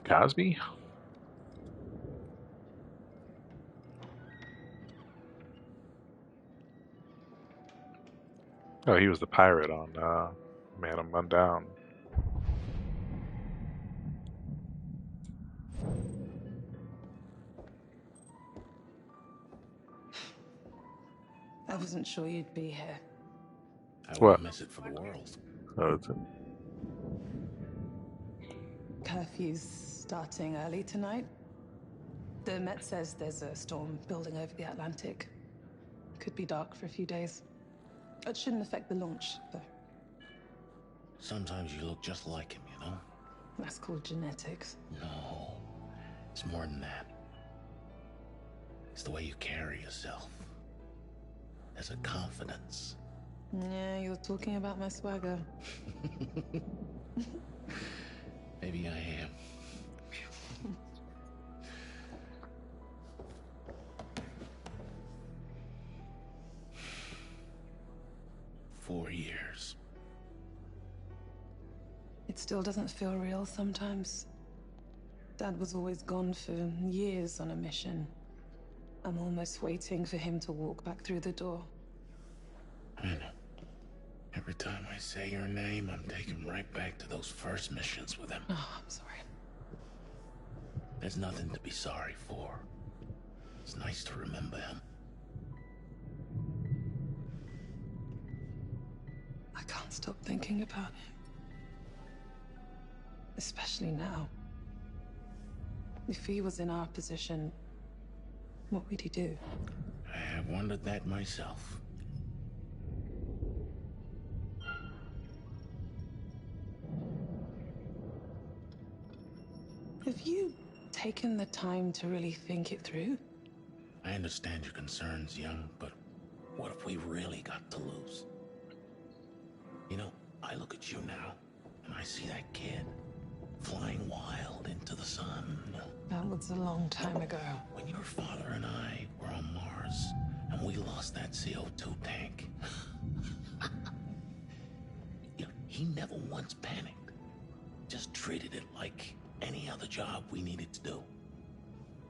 [SPEAKER 1] Cosby? Oh, he was the pirate on Man I'm Undown.
[SPEAKER 11] I wasn't sure you'd be here.
[SPEAKER 12] I
[SPEAKER 1] What?
[SPEAKER 12] wouldn't miss it for the world.
[SPEAKER 1] Oh, it's it.
[SPEAKER 11] Curfew's starting early tonight. The Met says there's a storm building over the Atlantic. Could be dark for a few days. It shouldn't affect the launch, though.
[SPEAKER 12] Sometimes you look just like him, you know?
[SPEAKER 11] That's called genetics.
[SPEAKER 12] No, it's more than that. It's the way you carry yourself. There's a confidence.
[SPEAKER 11] Yeah, you're talking about my swagger.
[SPEAKER 12] Maybe I am. 4 years.
[SPEAKER 11] It still doesn't feel real sometimes. Dad was always gone for years on a mission. I'm almost waiting for him to walk back through the door.
[SPEAKER 12] I know. Every time I say your name, I'm taken right back to those first missions with him.
[SPEAKER 11] Oh, I'm sorry.
[SPEAKER 12] There's nothing to be sorry for. It's nice to remember him.
[SPEAKER 11] I can't stop thinking about him. Especially now. If he was in our position, what would he do?
[SPEAKER 12] I have wondered that myself.
[SPEAKER 11] Have you taken the time to really think it through?
[SPEAKER 12] I understand your concerns, young, but what if we really got to lose? You know, I look at you now, and I see that kid flying wild into the sun.
[SPEAKER 11] That was a long time ago.
[SPEAKER 12] When your father and I were on Mars, and we lost that CO2 tank. You know, he never once panicked. Just treated it like any other job we needed to do.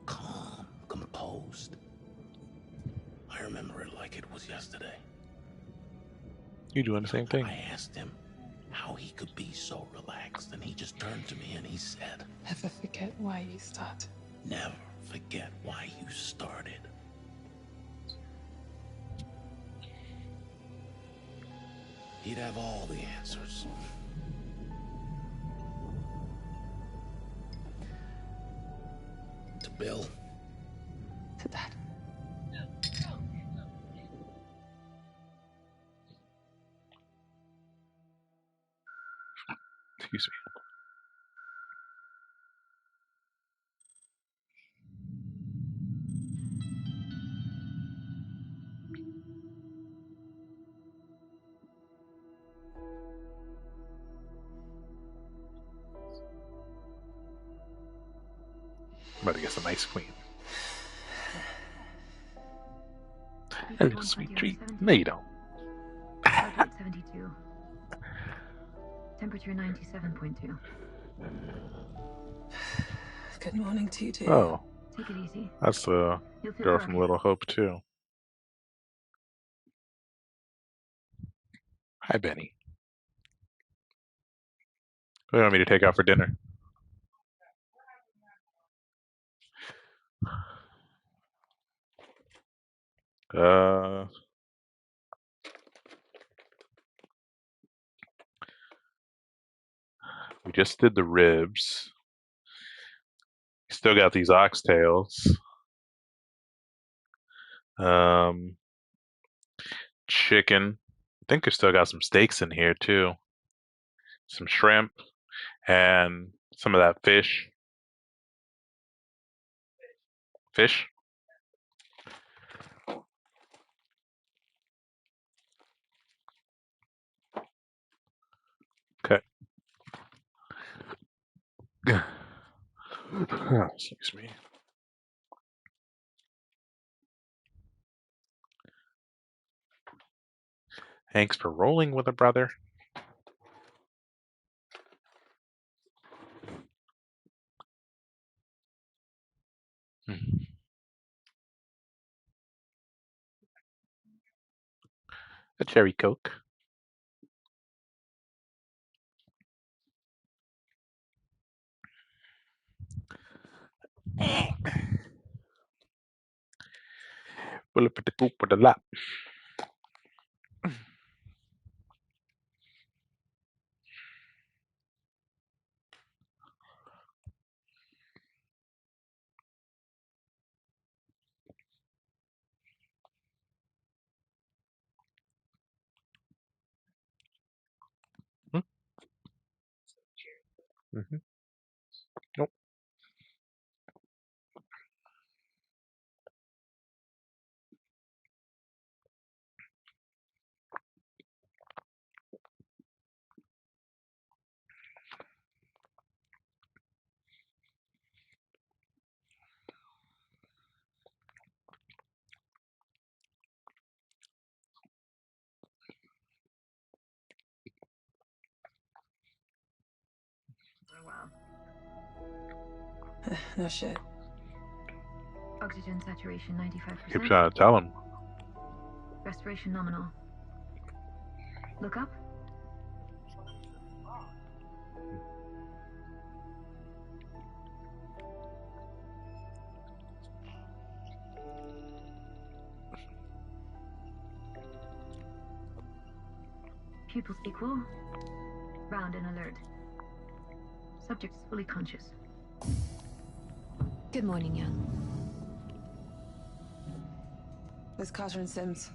[SPEAKER 12] Calm, composed. I remember it like it was yesterday.
[SPEAKER 1] You doing the same thing?
[SPEAKER 12] I asked him how he could be so relaxed, and he just turned to me and he said,
[SPEAKER 11] Never forget why you started.
[SPEAKER 12] never forget why you started. He'd have all the answers. To Bill.
[SPEAKER 11] To Dad.
[SPEAKER 1] Excuse me. about to get some ice cream. A little sweet treat. No, you don't.
[SPEAKER 2] Heart rate 72. Temperature 97.2.
[SPEAKER 11] Good morning to you too.
[SPEAKER 1] Oh,
[SPEAKER 2] Take it easy.
[SPEAKER 1] that's the girl from Little Hope too. Hi, Benny. What do you want me to take out for dinner? We just did the ribs. Still got these oxtails. Chicken. I think we still got some steaks in here too. Some shrimp and some of that fish. Fish? Okay. Excuse me. Thanks for rolling with a brother. A cherry Coke. Bullet the poop with a lap. Mm-hmm. Nope.
[SPEAKER 2] Oh, wow.
[SPEAKER 11] No shit.
[SPEAKER 2] Oxygen saturation 95%.
[SPEAKER 1] Keep trying to tell him.
[SPEAKER 2] Respiration nominal. Look up. Pupils equal. Round and alert. Subject is fully conscious. Good morning, young.
[SPEAKER 11] There's Carter and Sims.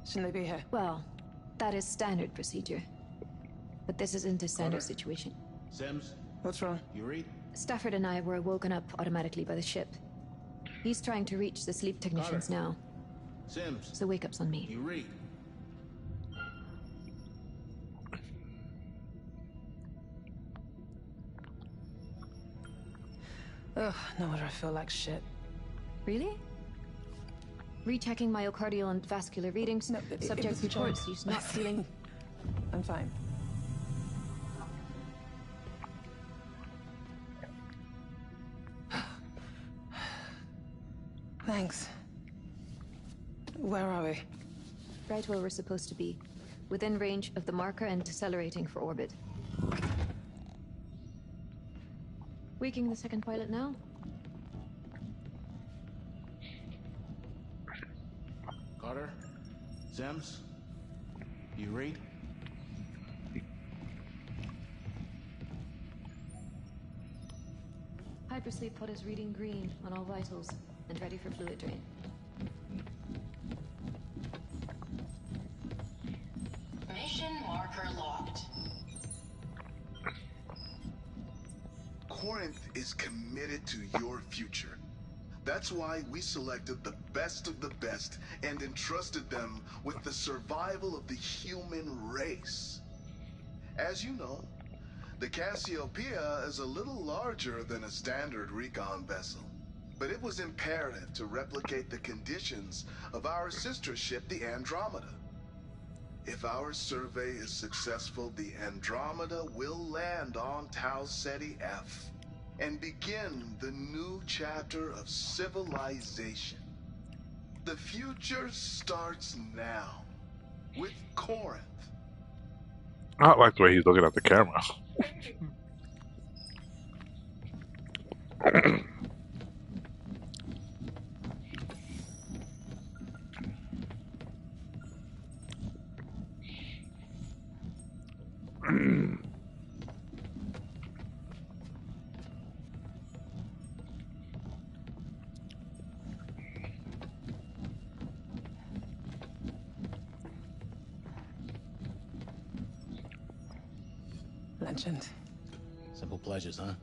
[SPEAKER 11] Shouldn't they be here?
[SPEAKER 2] Well, that is standard procedure. But this isn't a standard situation.
[SPEAKER 12] Sims?
[SPEAKER 11] What's wrong?
[SPEAKER 12] You read?
[SPEAKER 2] Stafford and I were woken up automatically by the ship. He's trying to reach the sleep technicians now.
[SPEAKER 12] Sims?
[SPEAKER 2] So wake up's on me.
[SPEAKER 12] You read?
[SPEAKER 11] Ugh, no wonder I feel like shit.
[SPEAKER 2] Really? Rechecking myocardial and vascular readings.
[SPEAKER 11] No,
[SPEAKER 2] Subject reports he's not feeling.
[SPEAKER 11] I'm fine. Thanks. Where are we?
[SPEAKER 2] Right where we're supposed to be. Within range of the marker and decelerating for orbit. Waking the second pilot now?
[SPEAKER 12] Carter? Sims? You read?
[SPEAKER 2] Hypersleep pod is reading green on all vitals and ready for fluid drain.
[SPEAKER 8] Mission marker locked.
[SPEAKER 7] Corinth is committed to your future. That's why we selected the best of the best and entrusted them with the survival of the human race. As you know, the Cassiopeia is a little larger than a standard recon vessel. But it was imperative to replicate the conditions of our sister ship, the Andromeda. If our survey is successful, the Andromeda will land on Tau Ceti F and begin the new chapter of civilization. The future starts now with Corinth.
[SPEAKER 1] I don't like the way he's looking at the camera.
[SPEAKER 11] Legend.
[SPEAKER 12] Simple pleasures, huh?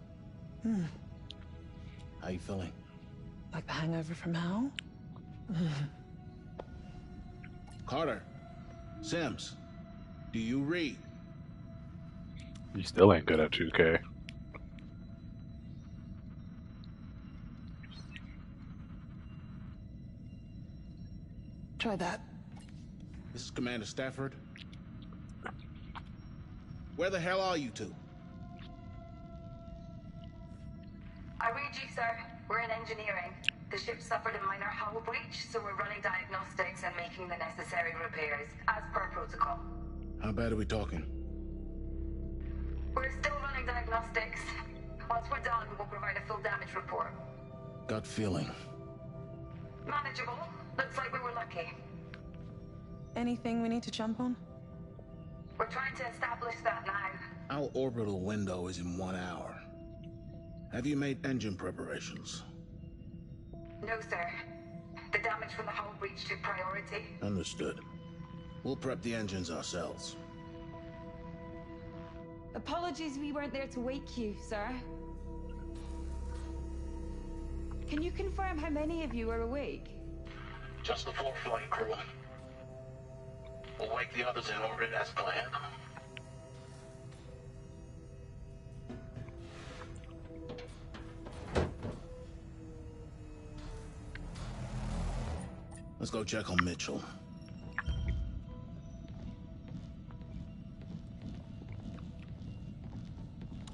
[SPEAKER 12] How you feeling?
[SPEAKER 11] Like the hangover from hell?
[SPEAKER 12] Carter. Sims. Do you read?
[SPEAKER 1] You still ain't good at 2K.
[SPEAKER 11] Try that.
[SPEAKER 12] This is Commander Stafford. Where the hell are you two?
[SPEAKER 4] I read you, sir. We're in engineering. The ship suffered a minor hull breach, so we're running diagnostics and making the necessary repairs, as per protocol.
[SPEAKER 12] How bad are we talking?
[SPEAKER 4] We're still running diagnostics. Once we're done, we'll provide a full damage report.
[SPEAKER 12] Gut feeling.
[SPEAKER 4] Manageable. Looks like we were lucky.
[SPEAKER 11] Anything we need to jump on?
[SPEAKER 4] We're trying to establish that now.
[SPEAKER 12] Our orbital window is in 1 hour. Have you made engine preparations?
[SPEAKER 4] No, sir. The damage from the hull breach took priority.
[SPEAKER 12] Understood. We'll prep the engines ourselves.
[SPEAKER 10] Apologies we weren't there to wake you, sir. Can you confirm how many of you are awake?
[SPEAKER 12] Just the full flight crew. We'll wake the others in orbit as planned. Let's go check on Mitchell.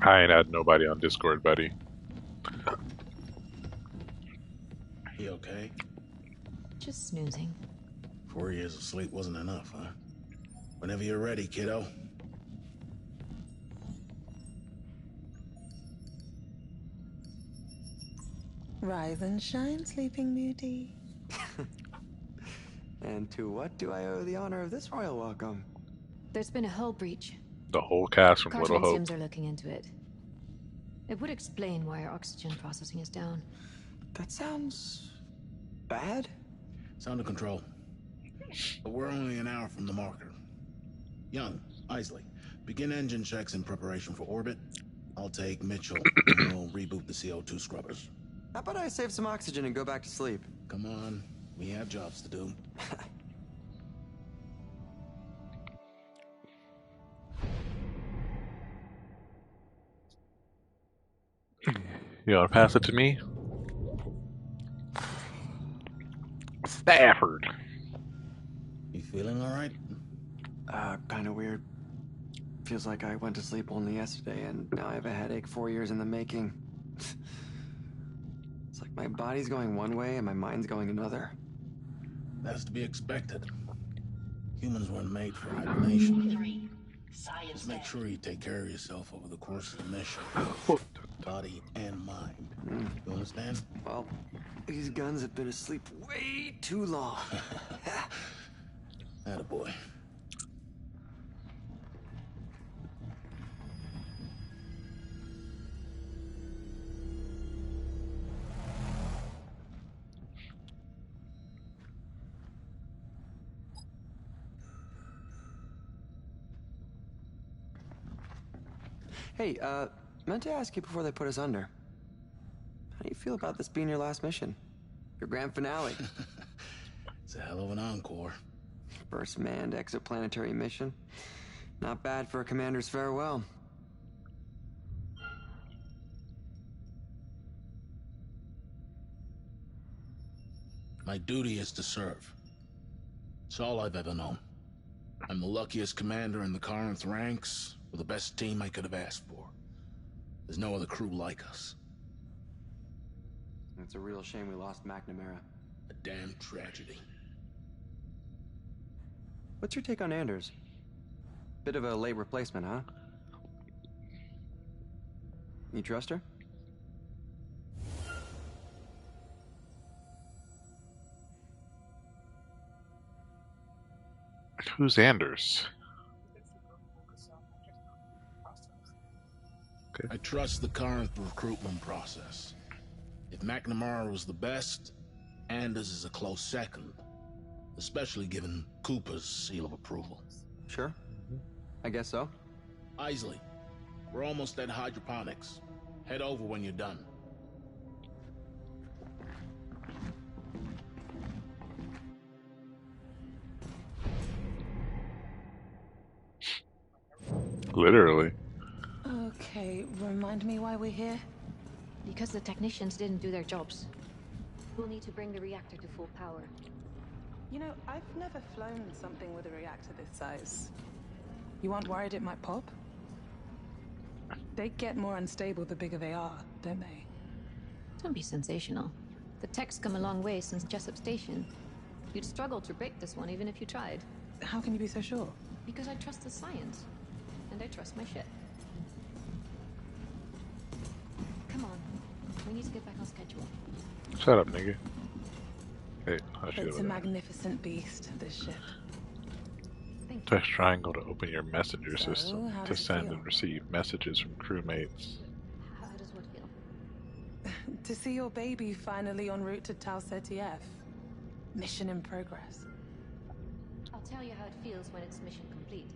[SPEAKER 1] I ain't had nobody on Discord, buddy.
[SPEAKER 12] He okay?
[SPEAKER 2] Just snoozing.
[SPEAKER 12] 4 years of sleep wasn't enough, huh? Whenever you're ready, kiddo.
[SPEAKER 11] Rise and shine, Sleeping Beauty.
[SPEAKER 3] And to what do I owe the honor of this royal welcome?
[SPEAKER 2] There's been a hull breach.
[SPEAKER 1] The whole cast from
[SPEAKER 2] Carter
[SPEAKER 1] Little
[SPEAKER 2] and
[SPEAKER 1] Hope.
[SPEAKER 2] Sims are looking into it. It would explain why our oxygen processing is down.
[SPEAKER 3] That sounds bad.
[SPEAKER 12] Sound of control. But we're only an hour from the marker. Young, Isley, begin engine checks in preparation for orbit. I'll take Mitchell and we'll reboot the CO2 scrubbers.
[SPEAKER 3] How about I save some oxygen and go back to sleep?
[SPEAKER 12] Come on, we have jobs to do.
[SPEAKER 1] You wanna pass it to me? Stafford.
[SPEAKER 12] You feeling alright?
[SPEAKER 3] Kind of weird. Feels like I went to sleep only yesterday and now I have a headache 4 years in the making. It's like my body's going one way and my mind's going another.
[SPEAKER 12] That's to be expected. Humans weren't made for hibernation. Just make sure you take care of yourself over the course of the mission. Body and mind. You understand?
[SPEAKER 3] Well, these guns have been asleep way too long.
[SPEAKER 12] Attaboy.
[SPEAKER 3] Hey, meant to ask you before they put us under. How do you feel about this being your last mission? Your grand finale?
[SPEAKER 12] It's a hell of an encore.
[SPEAKER 3] First manned exoplanetary mission. Not bad for a commander's farewell.
[SPEAKER 12] My duty is to serve. It's all I've ever known. I'm the luckiest commander in the Corinth ranks, with the best team I could have asked for. There's no other crew like us.
[SPEAKER 3] It's a real shame we lost McNamara.
[SPEAKER 12] A damn tragedy.
[SPEAKER 3] What's your take on Anders? Bit of a late replacement, huh? You trust her?
[SPEAKER 1] Who's Anders? Okay.
[SPEAKER 12] I trust the Corinth recruitment process. If McNamara was the best, Anders is a close second. Especially given Cooper's seal of approval.
[SPEAKER 3] Sure. I guess so.
[SPEAKER 12] Isley, we're almost at hydroponics. Head over when you're done.
[SPEAKER 1] Literally.
[SPEAKER 11] Okay, remind me why we're here?
[SPEAKER 2] Because the technicians didn't do their jobs. We'll need to bring the reactor to full power.
[SPEAKER 11] You know, I've never flown something with a reactor this size. You aren't worried it might pop? They get more unstable the bigger they are, don't they?
[SPEAKER 2] Don't be sensational. The tech's come a long way since Jessup Station. You'd struggle to break this one even if you tried.
[SPEAKER 11] How can you be so sure?
[SPEAKER 2] Because I trust the science. And I trust my ship. Come on. We need to get back on schedule.
[SPEAKER 1] Shut up, nigga. Hey,
[SPEAKER 11] it's a magnificent beast, this ship.
[SPEAKER 1] Press triangle to open your messenger system to send and receive messages from crewmates.
[SPEAKER 2] How does what feel?
[SPEAKER 11] To see your baby finally en route to Tau Ceti F. Mission in progress.
[SPEAKER 2] I'll tell you how it feels when it's mission complete.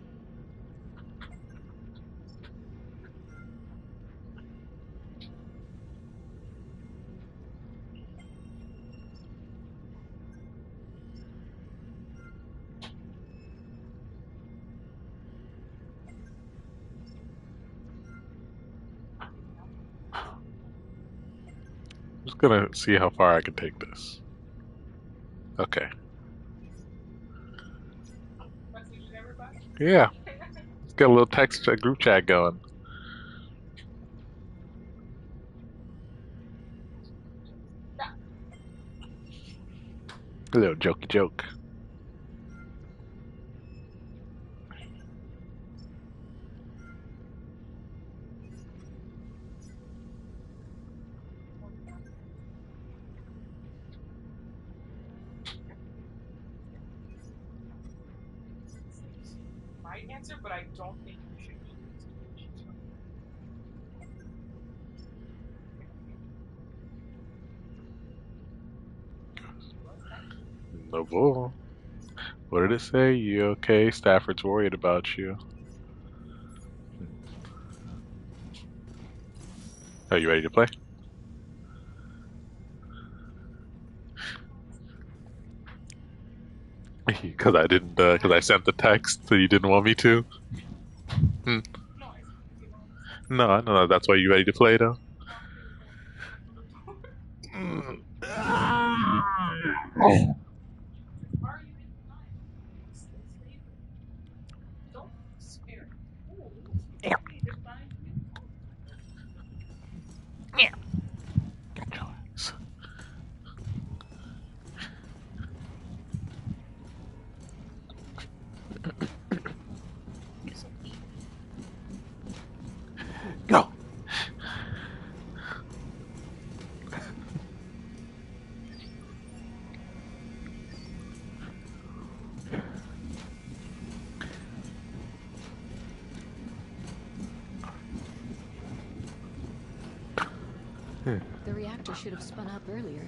[SPEAKER 1] Just gonna see how far I can take this. Okay. Yeah. Let's get a little text group chat going. A little jokey joke.
[SPEAKER 13] Answer, but I don't think you should.
[SPEAKER 1] No bull. What did it say? You okay? Stafford's worried about you. Are you ready to play? Because I didn't. Because I sent the text, so you didn't want me to. No, no, that's why you ready to play though. Go.
[SPEAKER 2] The reactor should have spun up earlier.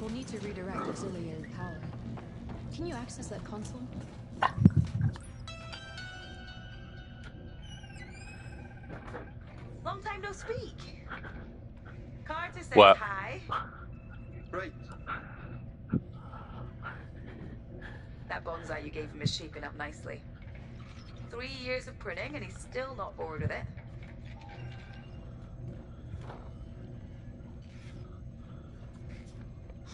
[SPEAKER 2] We'll need to redirect auxiliary power. Can you access that console?
[SPEAKER 4] Long time no speak. Carter says
[SPEAKER 1] What?
[SPEAKER 4] hi.
[SPEAKER 6] Right.
[SPEAKER 4] That bonsai you gave him is shaping up nicely. 3 years of pruning and he's still not bored with it.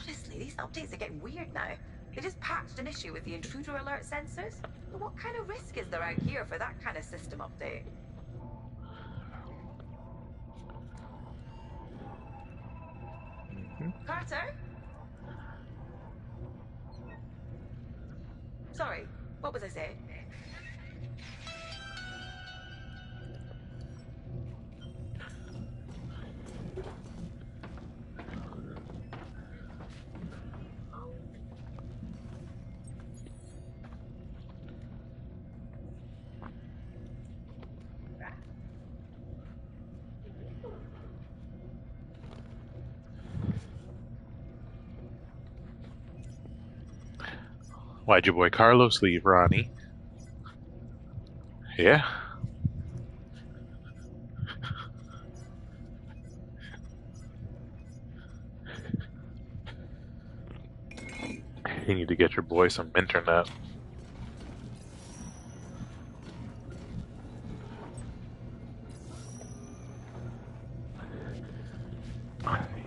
[SPEAKER 4] Honestly, these These updates are getting weird now. They just patched an issue with the intruder alert sensors. But what kind of risk is there out here for that kind of system update? Carter? Sorry, what was I saying?
[SPEAKER 1] Why'd your boy Carlos leave, Ronnie? Yeah. You need to get your boy some internet.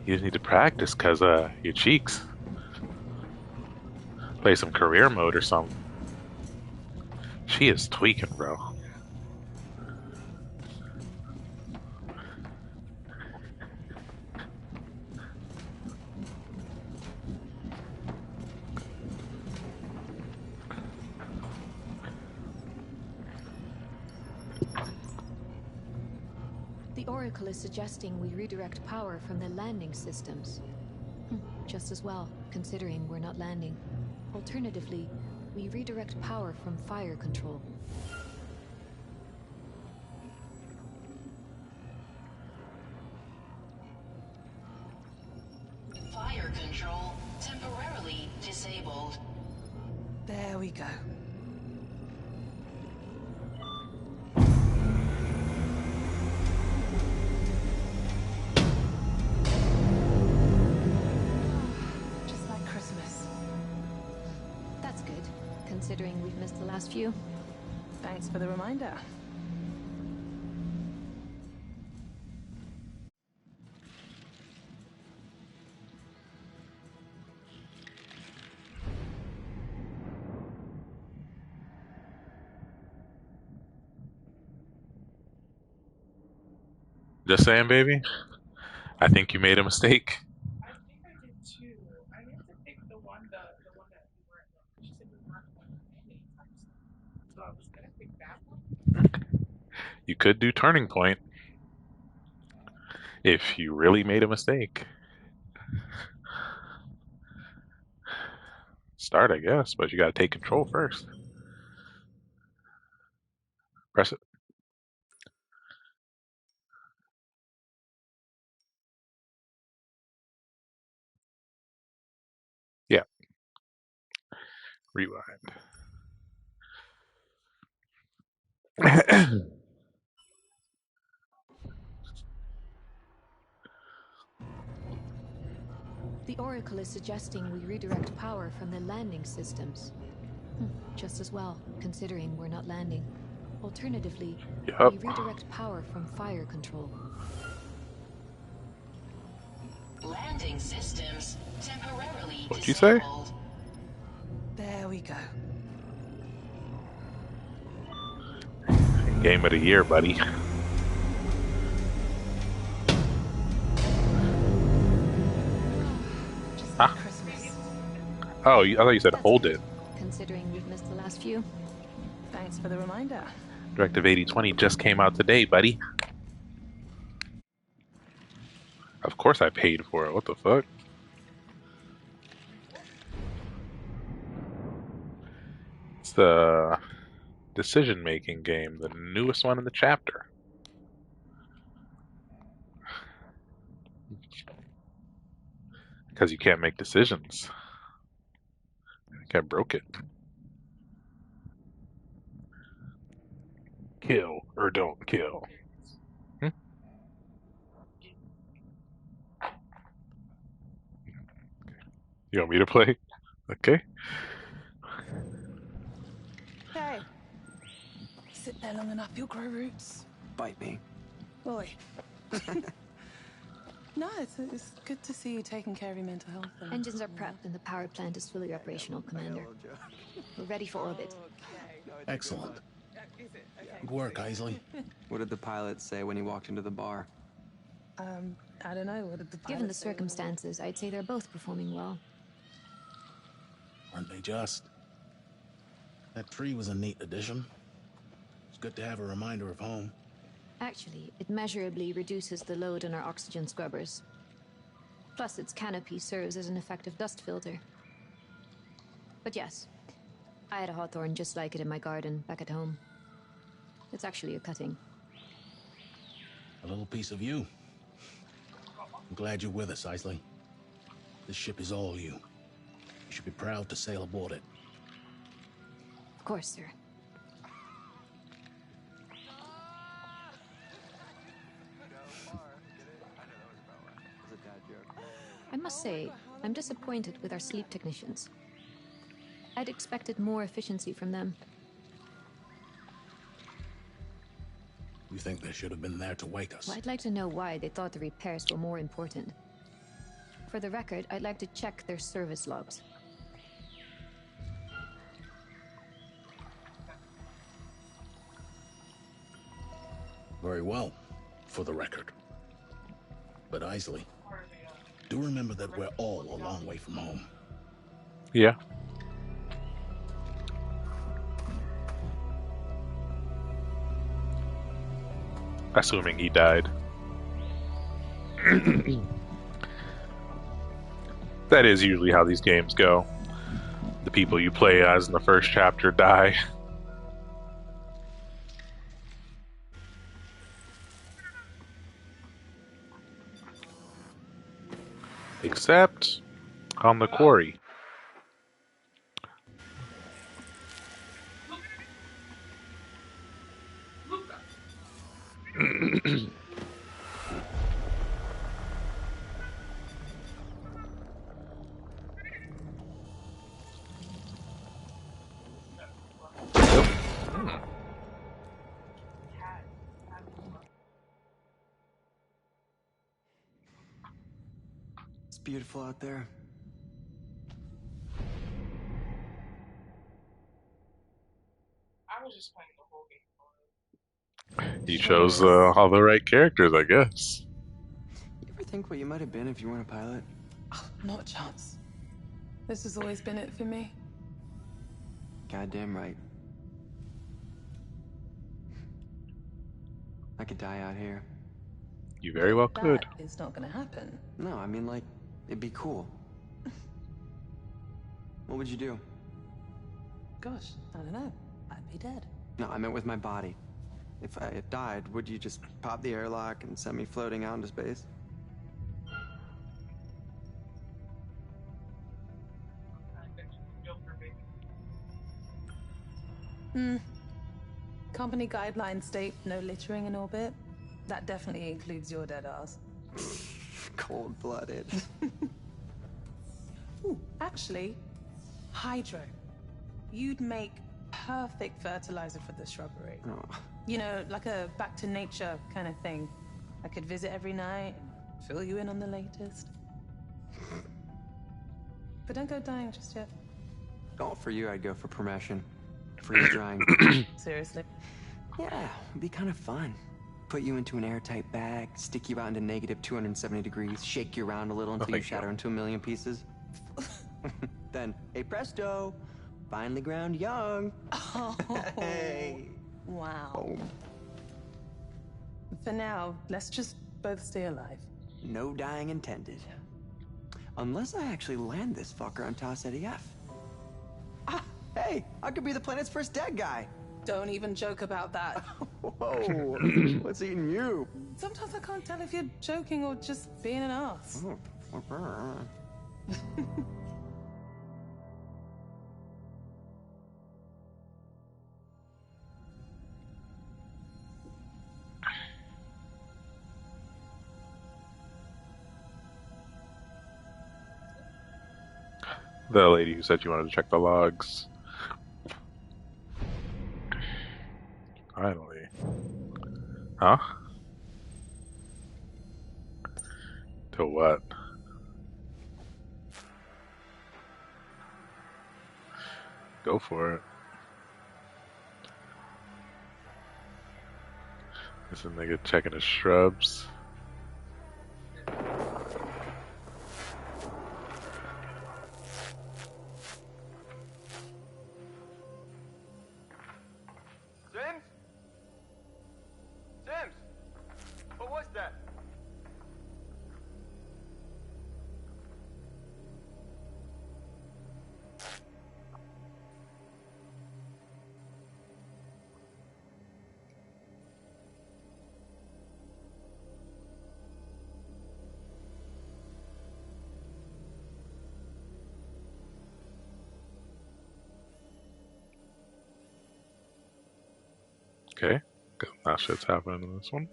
[SPEAKER 1] You just need to practice, cause your cheeks. Play some career mode or something. She is tweaking, bro.
[SPEAKER 2] The Oracle is suggesting we redirect power from the landing systems. Just as well, considering we're not landing. Alternatively, we redirect power from fire control.
[SPEAKER 8] Fire control temporarily disabled.
[SPEAKER 11] There we go. Just like Christmas.
[SPEAKER 2] That's good, considering we've missed the last few.
[SPEAKER 11] Thanks for the reminder.
[SPEAKER 1] Just saying, baby. I think you made a mistake.
[SPEAKER 13] I think I did too. I meant to pick the one that we weren't. She said we weren't going to land anytime soon, so I was gonna pick that one.
[SPEAKER 1] You could do Turning Point if you really made a mistake. Start, I guess, but you gotta take control first. Press it. Yeah. Rewind.
[SPEAKER 2] The Oracle is suggesting we redirect power from the landing systems. Just as well, considering we're not landing. Alternatively,
[SPEAKER 1] Yup.
[SPEAKER 2] we redirect power from fire control.
[SPEAKER 8] Landing systems temporarily
[SPEAKER 1] What'd you say?
[SPEAKER 8] disabled.
[SPEAKER 11] There we go.
[SPEAKER 1] Game of the year, buddy.
[SPEAKER 11] Just
[SPEAKER 1] Huh?
[SPEAKER 11] like Christmas.
[SPEAKER 1] Oh, I thought you said
[SPEAKER 2] That's
[SPEAKER 1] hold
[SPEAKER 2] good,
[SPEAKER 1] it.
[SPEAKER 2] considering we've missed the last few.
[SPEAKER 11] Thanks for the reminder.
[SPEAKER 1] Directive 8020 just came out today, buddy. Of course I paid for it. What the fuck? It's the decision-making game, the newest one in the chapter. Because you can't make decisions. I think I broke it. Kill or don't kill. Hmm? You want me to play? Okay.
[SPEAKER 11] Hey. Sit there long enough, you'll grow roots.
[SPEAKER 3] Bite me.
[SPEAKER 11] Oi. No, it's good to see you taking care of your mental health.
[SPEAKER 2] Engines are prepped and the power plant is fully operational, Commander. We're ready for orbit.
[SPEAKER 12] Excellent. Good work, Isley.
[SPEAKER 3] What did the pilot say when he walked into the bar?
[SPEAKER 11] I don't know. What did the
[SPEAKER 2] Given the
[SPEAKER 11] pilot say?
[SPEAKER 2] circumstances, I'd say they're both performing well.
[SPEAKER 12] Aren't they just? That tree was a neat addition. It's good to have a reminder of home.
[SPEAKER 2] Actually, it measurably reduces the load on our oxygen scrubbers. Plus, its canopy serves as an effective dust filter. But yes, I had a hawthorn just like it in my garden back at home. It's actually a cutting.
[SPEAKER 12] A little piece of you. I'm glad you're with us, Isley. This ship is all you. You should be proud to sail aboard it.
[SPEAKER 2] Of course, sir. I must say, I'm disappointed with our sleep technicians. I'd expected more efficiency from them.
[SPEAKER 12] You think they should have been there to wake us?
[SPEAKER 2] Well, I'd like to know why they thought the repairs were more important. For the record, I'd like to check their service logs.
[SPEAKER 12] Very well, for the record. But Isley, do remember that we're all a long way from home.
[SPEAKER 1] Yeah. Assuming he died. That is usually how these games go. The people you play as in the first chapter die. Except on the quarry.
[SPEAKER 3] It's beautiful out there.
[SPEAKER 13] I was just playing the whole game.
[SPEAKER 1] He chose all the right characters, I guess.
[SPEAKER 3] You ever think what you might have been if you weren't a pilot?
[SPEAKER 11] Oh, not a chance. This has always been it for me.
[SPEAKER 3] Goddamn right. I could die out here.
[SPEAKER 1] You very well could.
[SPEAKER 11] That is not gonna happen.
[SPEAKER 3] No, I mean, like, it'd be cool. What would you do?
[SPEAKER 11] Gosh, I don't know. I'd be dead.
[SPEAKER 3] No, I meant with my body. If I had died, would you just pop the airlock and send me floating out into space?
[SPEAKER 11] Company guidelines state no littering in orbit. That definitely includes your dead ass.
[SPEAKER 3] Cold-blooded.
[SPEAKER 11] Ooh, actually, hydro. You'd make perfect fertilizer for the shrubbery.
[SPEAKER 3] Oh.
[SPEAKER 11] You know, like a back to nature kind of thing. I could visit every night and fill you in on the latest. But don't go dying just yet.
[SPEAKER 3] Oh, for you, I'd go for permission. Freeze drying.
[SPEAKER 11] Seriously?
[SPEAKER 3] Yeah, it'd be kind of fun. Put you into an airtight bag, stick you out into negative 270 degrees, shake you around a little until you shatter into a million pieces. Then, hey presto, finally ground young.
[SPEAKER 11] Oh,
[SPEAKER 3] hey.
[SPEAKER 11] Wow.
[SPEAKER 3] Boom.
[SPEAKER 11] For now, let's just both stay alive.
[SPEAKER 3] No dying intended. Unless I actually land this fucker on Task F. Ah, hey, I could be the planet's first dead guy.
[SPEAKER 11] Don't even joke about that.
[SPEAKER 3] Whoa, what's eating you?
[SPEAKER 11] Sometimes I can't tell if you're joking or just being an ass.
[SPEAKER 1] The lady who said you wanted to check the logs. Finally. Huh? To what? Go for it. This nigga checking his shrubs.
[SPEAKER 6] Sims? Sims? What was that?
[SPEAKER 1] Okay. Now shit's happening in this one.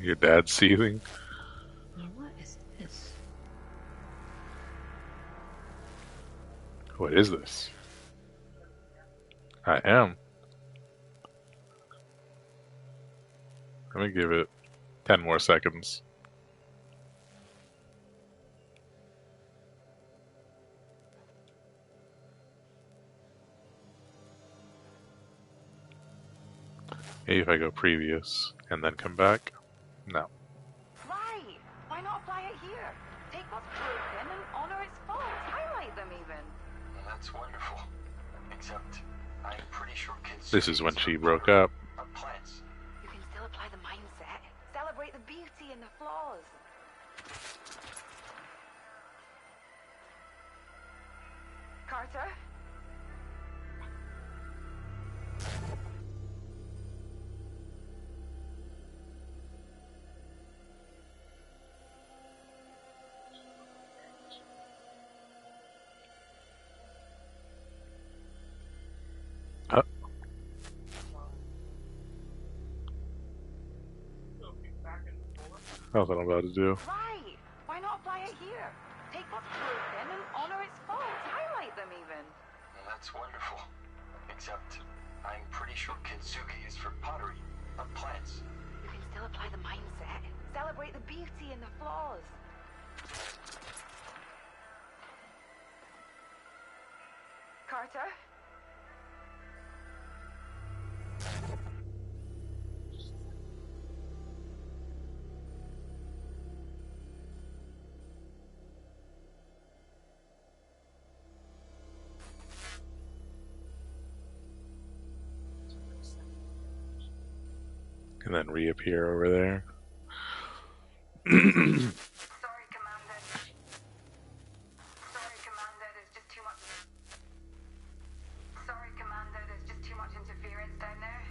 [SPEAKER 1] Your dad's seething.
[SPEAKER 2] Now what is this?
[SPEAKER 1] What is this? I am. Let me give it 10 more seconds. Maybe if I go previous and then come back. No.
[SPEAKER 5] Right. Why not apply it here? Take what's broken and honor its faults. Highlight them even.
[SPEAKER 3] That's wonderful. Except, I'm pretty sure kids...
[SPEAKER 1] This is when she broke up.
[SPEAKER 3] ...are plants.
[SPEAKER 5] You can still apply the mindset. Celebrate the beauty and the flaws. Carter?
[SPEAKER 1] That's what I'm about to do.
[SPEAKER 5] Right. Why not apply it here? Take what's broken and honor its faults. Highlight them even.
[SPEAKER 3] That's wonderful. Except, I'm pretty sure kintsugi is for pottery, not plants.
[SPEAKER 5] You can still apply the mindset. Celebrate the beauty and the flaws. Carter?
[SPEAKER 1] And then reappear over there.
[SPEAKER 4] Sorry, Commander. Sorry, Commander, there's just too much... Sorry, Commander, there's just too much interference down there.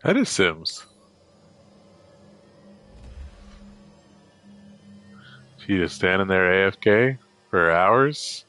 [SPEAKER 1] That is Sims. She just standing there AFK for hours.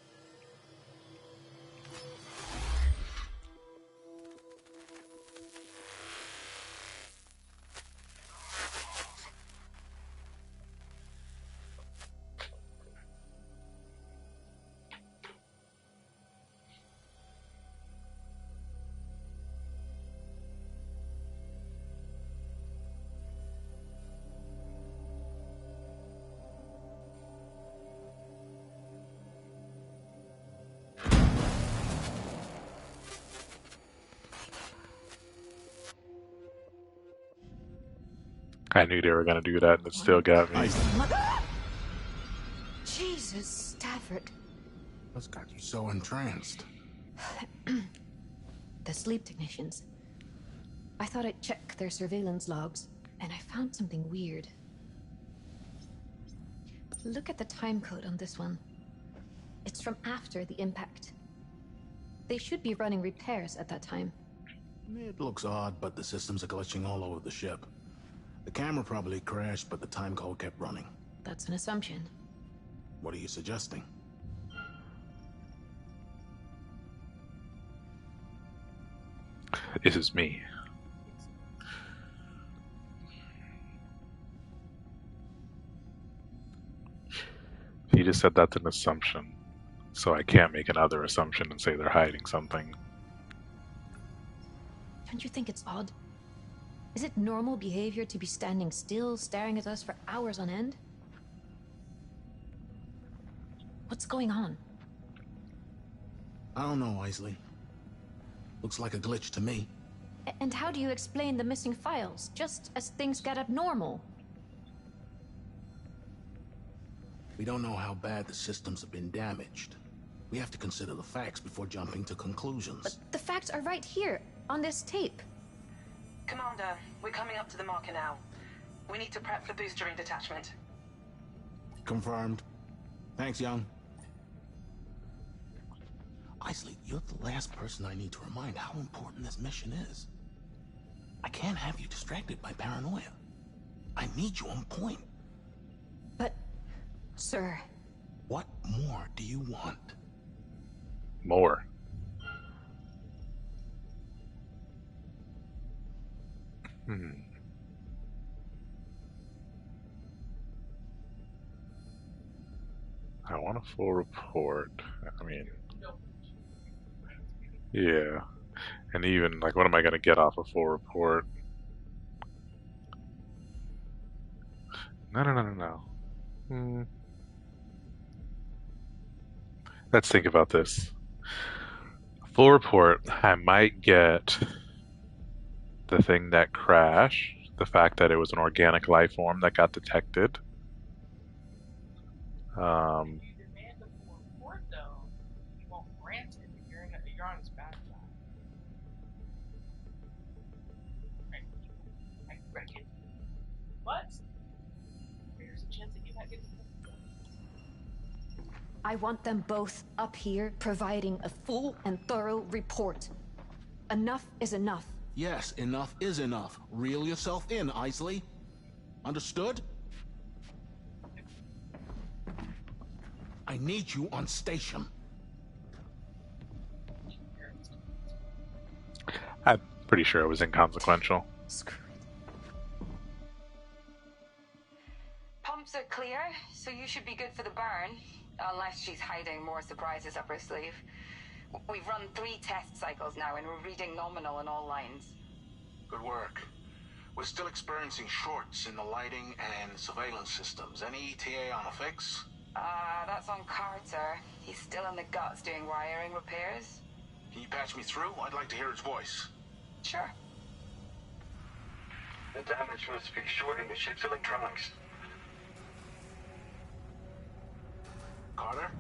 [SPEAKER 1] I knew they were gonna do that, and it still got me.
[SPEAKER 2] Jesus, Stafford.
[SPEAKER 12] What's got you so entranced?
[SPEAKER 2] The sleep technicians. I thought I'd check their surveillance logs, and I found something weird. Look at the time code on this one. It's from after the impact. They should be running repairs at that time.
[SPEAKER 12] It looks odd, but the systems are glitching all over the ship. The camera probably crashed, but the time code kept running.
[SPEAKER 2] That's an assumption.
[SPEAKER 12] What are you suggesting?
[SPEAKER 1] This is me. He just said that's an assumption. So I can't make another assumption and say they're hiding something.
[SPEAKER 2] Don't you think it's odd? Is it normal behavior to be standing still, staring at us for hours on end? What's going on?
[SPEAKER 12] I don't know, Isley. Looks like a glitch to me.
[SPEAKER 2] And how do you explain the missing files, just as things get abnormal?
[SPEAKER 12] We don't know how bad the systems have been damaged. We have to consider the facts before jumping to conclusions.
[SPEAKER 2] But the facts are right here, on this tape.
[SPEAKER 8] Commander, we're coming up to the marker now. We need to prep for boostering detachment.
[SPEAKER 12] Confirmed. Thanks, Young. Isley, you're the last person I need to remind how important this mission is. I can't have you distracted by paranoia. I need you on point.
[SPEAKER 2] But, sir...
[SPEAKER 12] What more do you want?
[SPEAKER 1] More. I want a full report. I mean, yeah. And even, like, what am I going to get off a full report? No. Let's think about this. Full report, I might get the thing that crashed, the fact that it was an organic life form that got detected.
[SPEAKER 2] I want them both up here providing a full and thorough report. Enough is enough.
[SPEAKER 12] Yes, enough is enough. Reel yourself in, Isley. Understood? I need you on station.
[SPEAKER 1] I'm pretty sure it was inconsequential.
[SPEAKER 2] Screw it.
[SPEAKER 5] Pumps are clear, so you should be good for the burn. Unless she's hiding more surprises up her sleeve. We've run 3 test cycles now, and we're reading nominal in all lines.
[SPEAKER 12] Good work. We're still experiencing shorts in the lighting and surveillance systems. Any ETA on a fix?
[SPEAKER 5] That's on Carter. He's still in the guts doing wiring repairs.
[SPEAKER 12] Can you patch me through? I'd like to hear his voice.
[SPEAKER 5] Sure.
[SPEAKER 14] The damage must be shorting the ship's electronics.
[SPEAKER 12] Carter?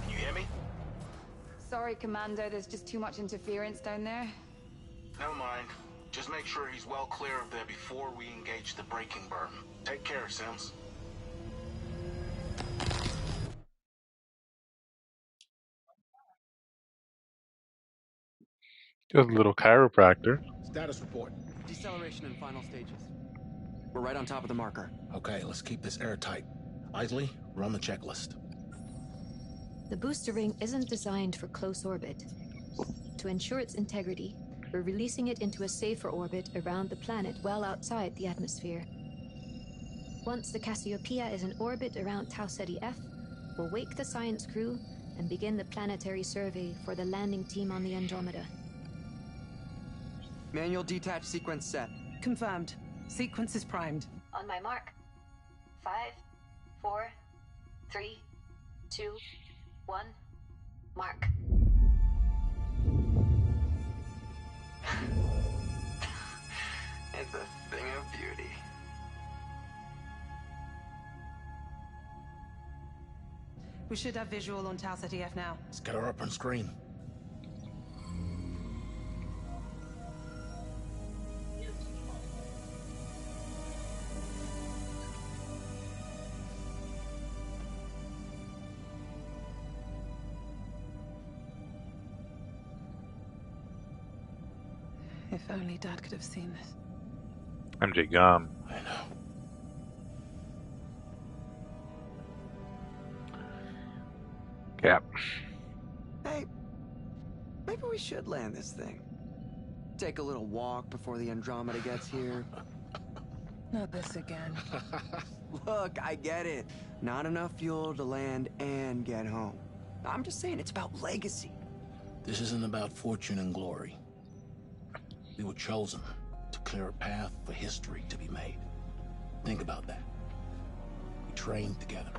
[SPEAKER 12] Can you hear me?
[SPEAKER 10] Sorry, Commander, there's just too much interference down there.
[SPEAKER 12] Never mind. Just make sure he's well clear of there before we engage the braking burn. Take care, Sims.
[SPEAKER 1] Just a little chiropractor.
[SPEAKER 12] Status report.
[SPEAKER 3] Deceleration in final stages. We're right on top of the marker.
[SPEAKER 12] Okay, let's keep this airtight. Isley, run the checklist.
[SPEAKER 2] The booster ring isn't designed for close orbit. To ensure its integrity, we're releasing it into a safer orbit around the planet well outside the atmosphere. Once the Cassiopeia is in orbit around Tau Ceti F, we'll wake the science crew and begin the planetary survey for the landing team on the Andromeda.
[SPEAKER 3] Manual detach sequence set.
[SPEAKER 11] Confirmed. Sequence is primed.
[SPEAKER 8] On my mark. 5, 4, 3, 2, 1. Mark.
[SPEAKER 3] It's a thing of beauty.
[SPEAKER 11] We should have visual on Tau Ceti F now.
[SPEAKER 12] Let's get her up on screen.
[SPEAKER 11] If only Dad could have seen this.
[SPEAKER 1] MJ gone.
[SPEAKER 12] I know.
[SPEAKER 1] Cap.
[SPEAKER 3] Hey, maybe we should land this thing. Take a little walk before the Andromeda gets here.
[SPEAKER 11] Not this again.
[SPEAKER 3] Look, I get it. Not enough fuel to land and get home. I'm just saying it's about legacy.
[SPEAKER 12] This isn't about fortune and glory. We were chosen to clear a path for history to be made. Think about that. We trained together.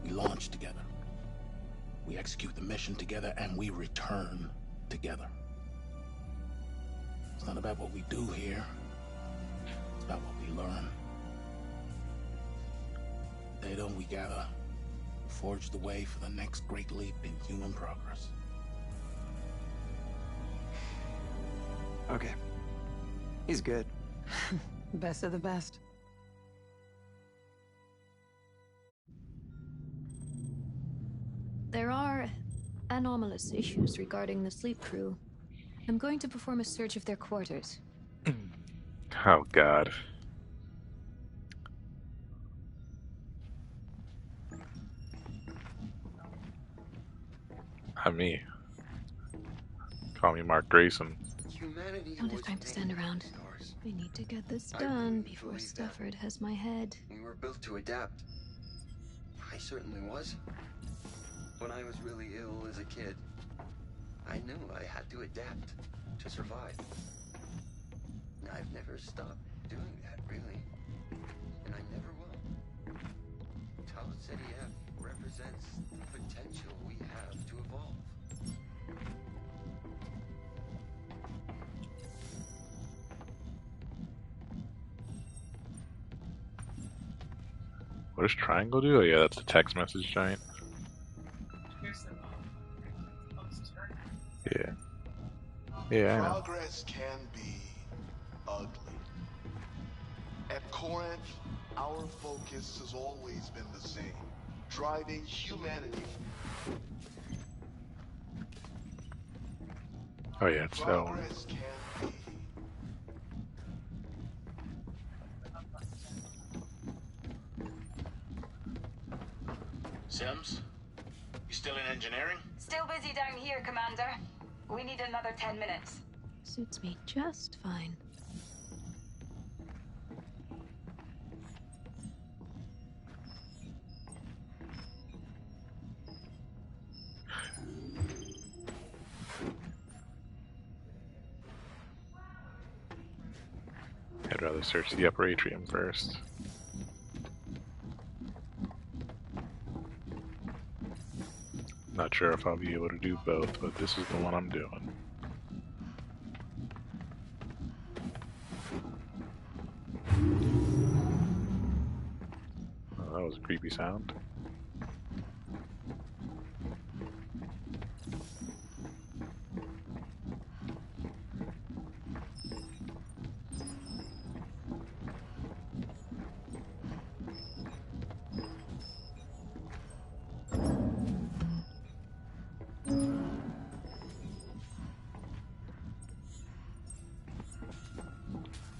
[SPEAKER 12] We launch together. We execute the mission together, and we return together. It's not about what we do here. It's about what we learn. Data, we gotta forge the way for the next great leap in human progress.
[SPEAKER 3] Okay. He's good.
[SPEAKER 11] Best of the best.
[SPEAKER 2] There are anomalous issues regarding the sleep crew. I'm going to perform a search of their quarters.
[SPEAKER 1] Oh, God. Not me. Call me Mark Grayson.
[SPEAKER 3] Humanity
[SPEAKER 2] Don't have time to stand around. We need to get this done before Stafford has my head.
[SPEAKER 3] We were built to adapt. I certainly was. When I was really ill as a kid, I knew I had to adapt to survive. I've never stopped doing that, really. And I never will. Tau Ceti F represents the potential we have to evolve.
[SPEAKER 1] What does triangle do? Oh, yeah, that's the text message giant. Yeah. Yeah, I know.
[SPEAKER 7] Progress can be ugly. At Corinth, our focus has always been the same. Driving humanity.
[SPEAKER 1] Oh, yeah, it's that one.
[SPEAKER 7] Progress can be.
[SPEAKER 12] Sims? You still in engineering?
[SPEAKER 5] Still busy down here, Commander. We need another 10 minutes.
[SPEAKER 2] Suits me just fine.
[SPEAKER 1] I'd rather search the upper atrium first. Not sure if I'll be able to do both, but this is the one I'm doing. Oh, that was a creepy sound.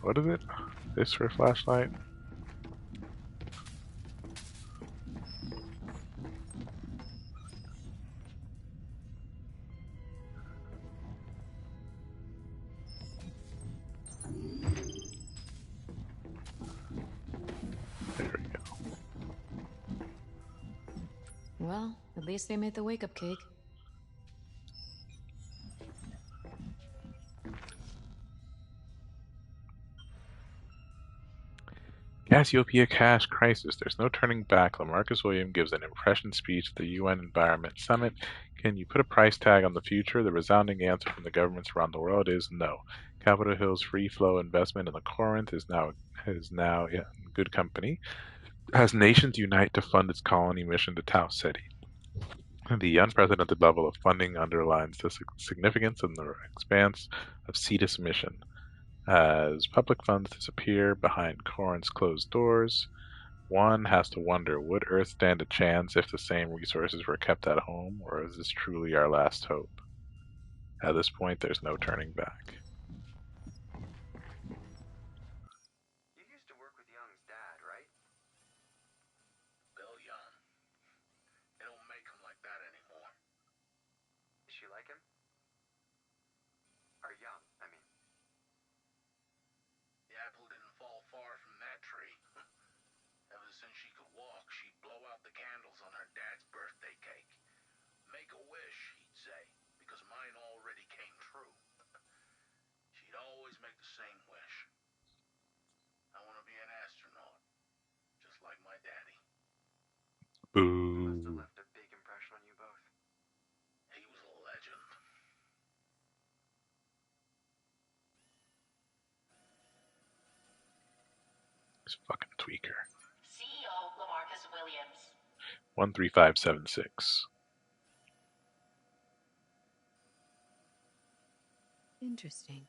[SPEAKER 1] What is it? This for a flashlight? There we go.
[SPEAKER 2] Well, at least they made the wake-up cake.
[SPEAKER 1] Cassiopeia Cash Crisis. There's no turning back. Lamarcus William gives an impression speech at the UN Environment Summit. Can you put a price tag on the future? The resounding answer from the governments around the world is no. Capitol Hill's free flow investment in the Corinth is now in good company as nations unite to fund its colony mission to Tau Ceti. The unprecedented level of funding underlines the significance and the expanse of CETUS mission. As public funds disappear behind Corinth's closed doors, one has to wonder, would Earth stand a chance if the same resources were kept at home, or is this truly our last hope? At this point, there's no turning back.
[SPEAKER 12] since she could walk, she'd blow out the candles on her dad's birthday cake. Make a wish, he'd say, because mine already came true. She'd always make the same wish. I want to be an astronaut, just like my daddy.
[SPEAKER 3] He must have
[SPEAKER 1] Boo.
[SPEAKER 3] left a big impression on you both.
[SPEAKER 12] He was a legend.
[SPEAKER 1] This fucking tweaker.
[SPEAKER 8] CEO Lamarcus Williams.
[SPEAKER 1] 13576.
[SPEAKER 2] Interesting.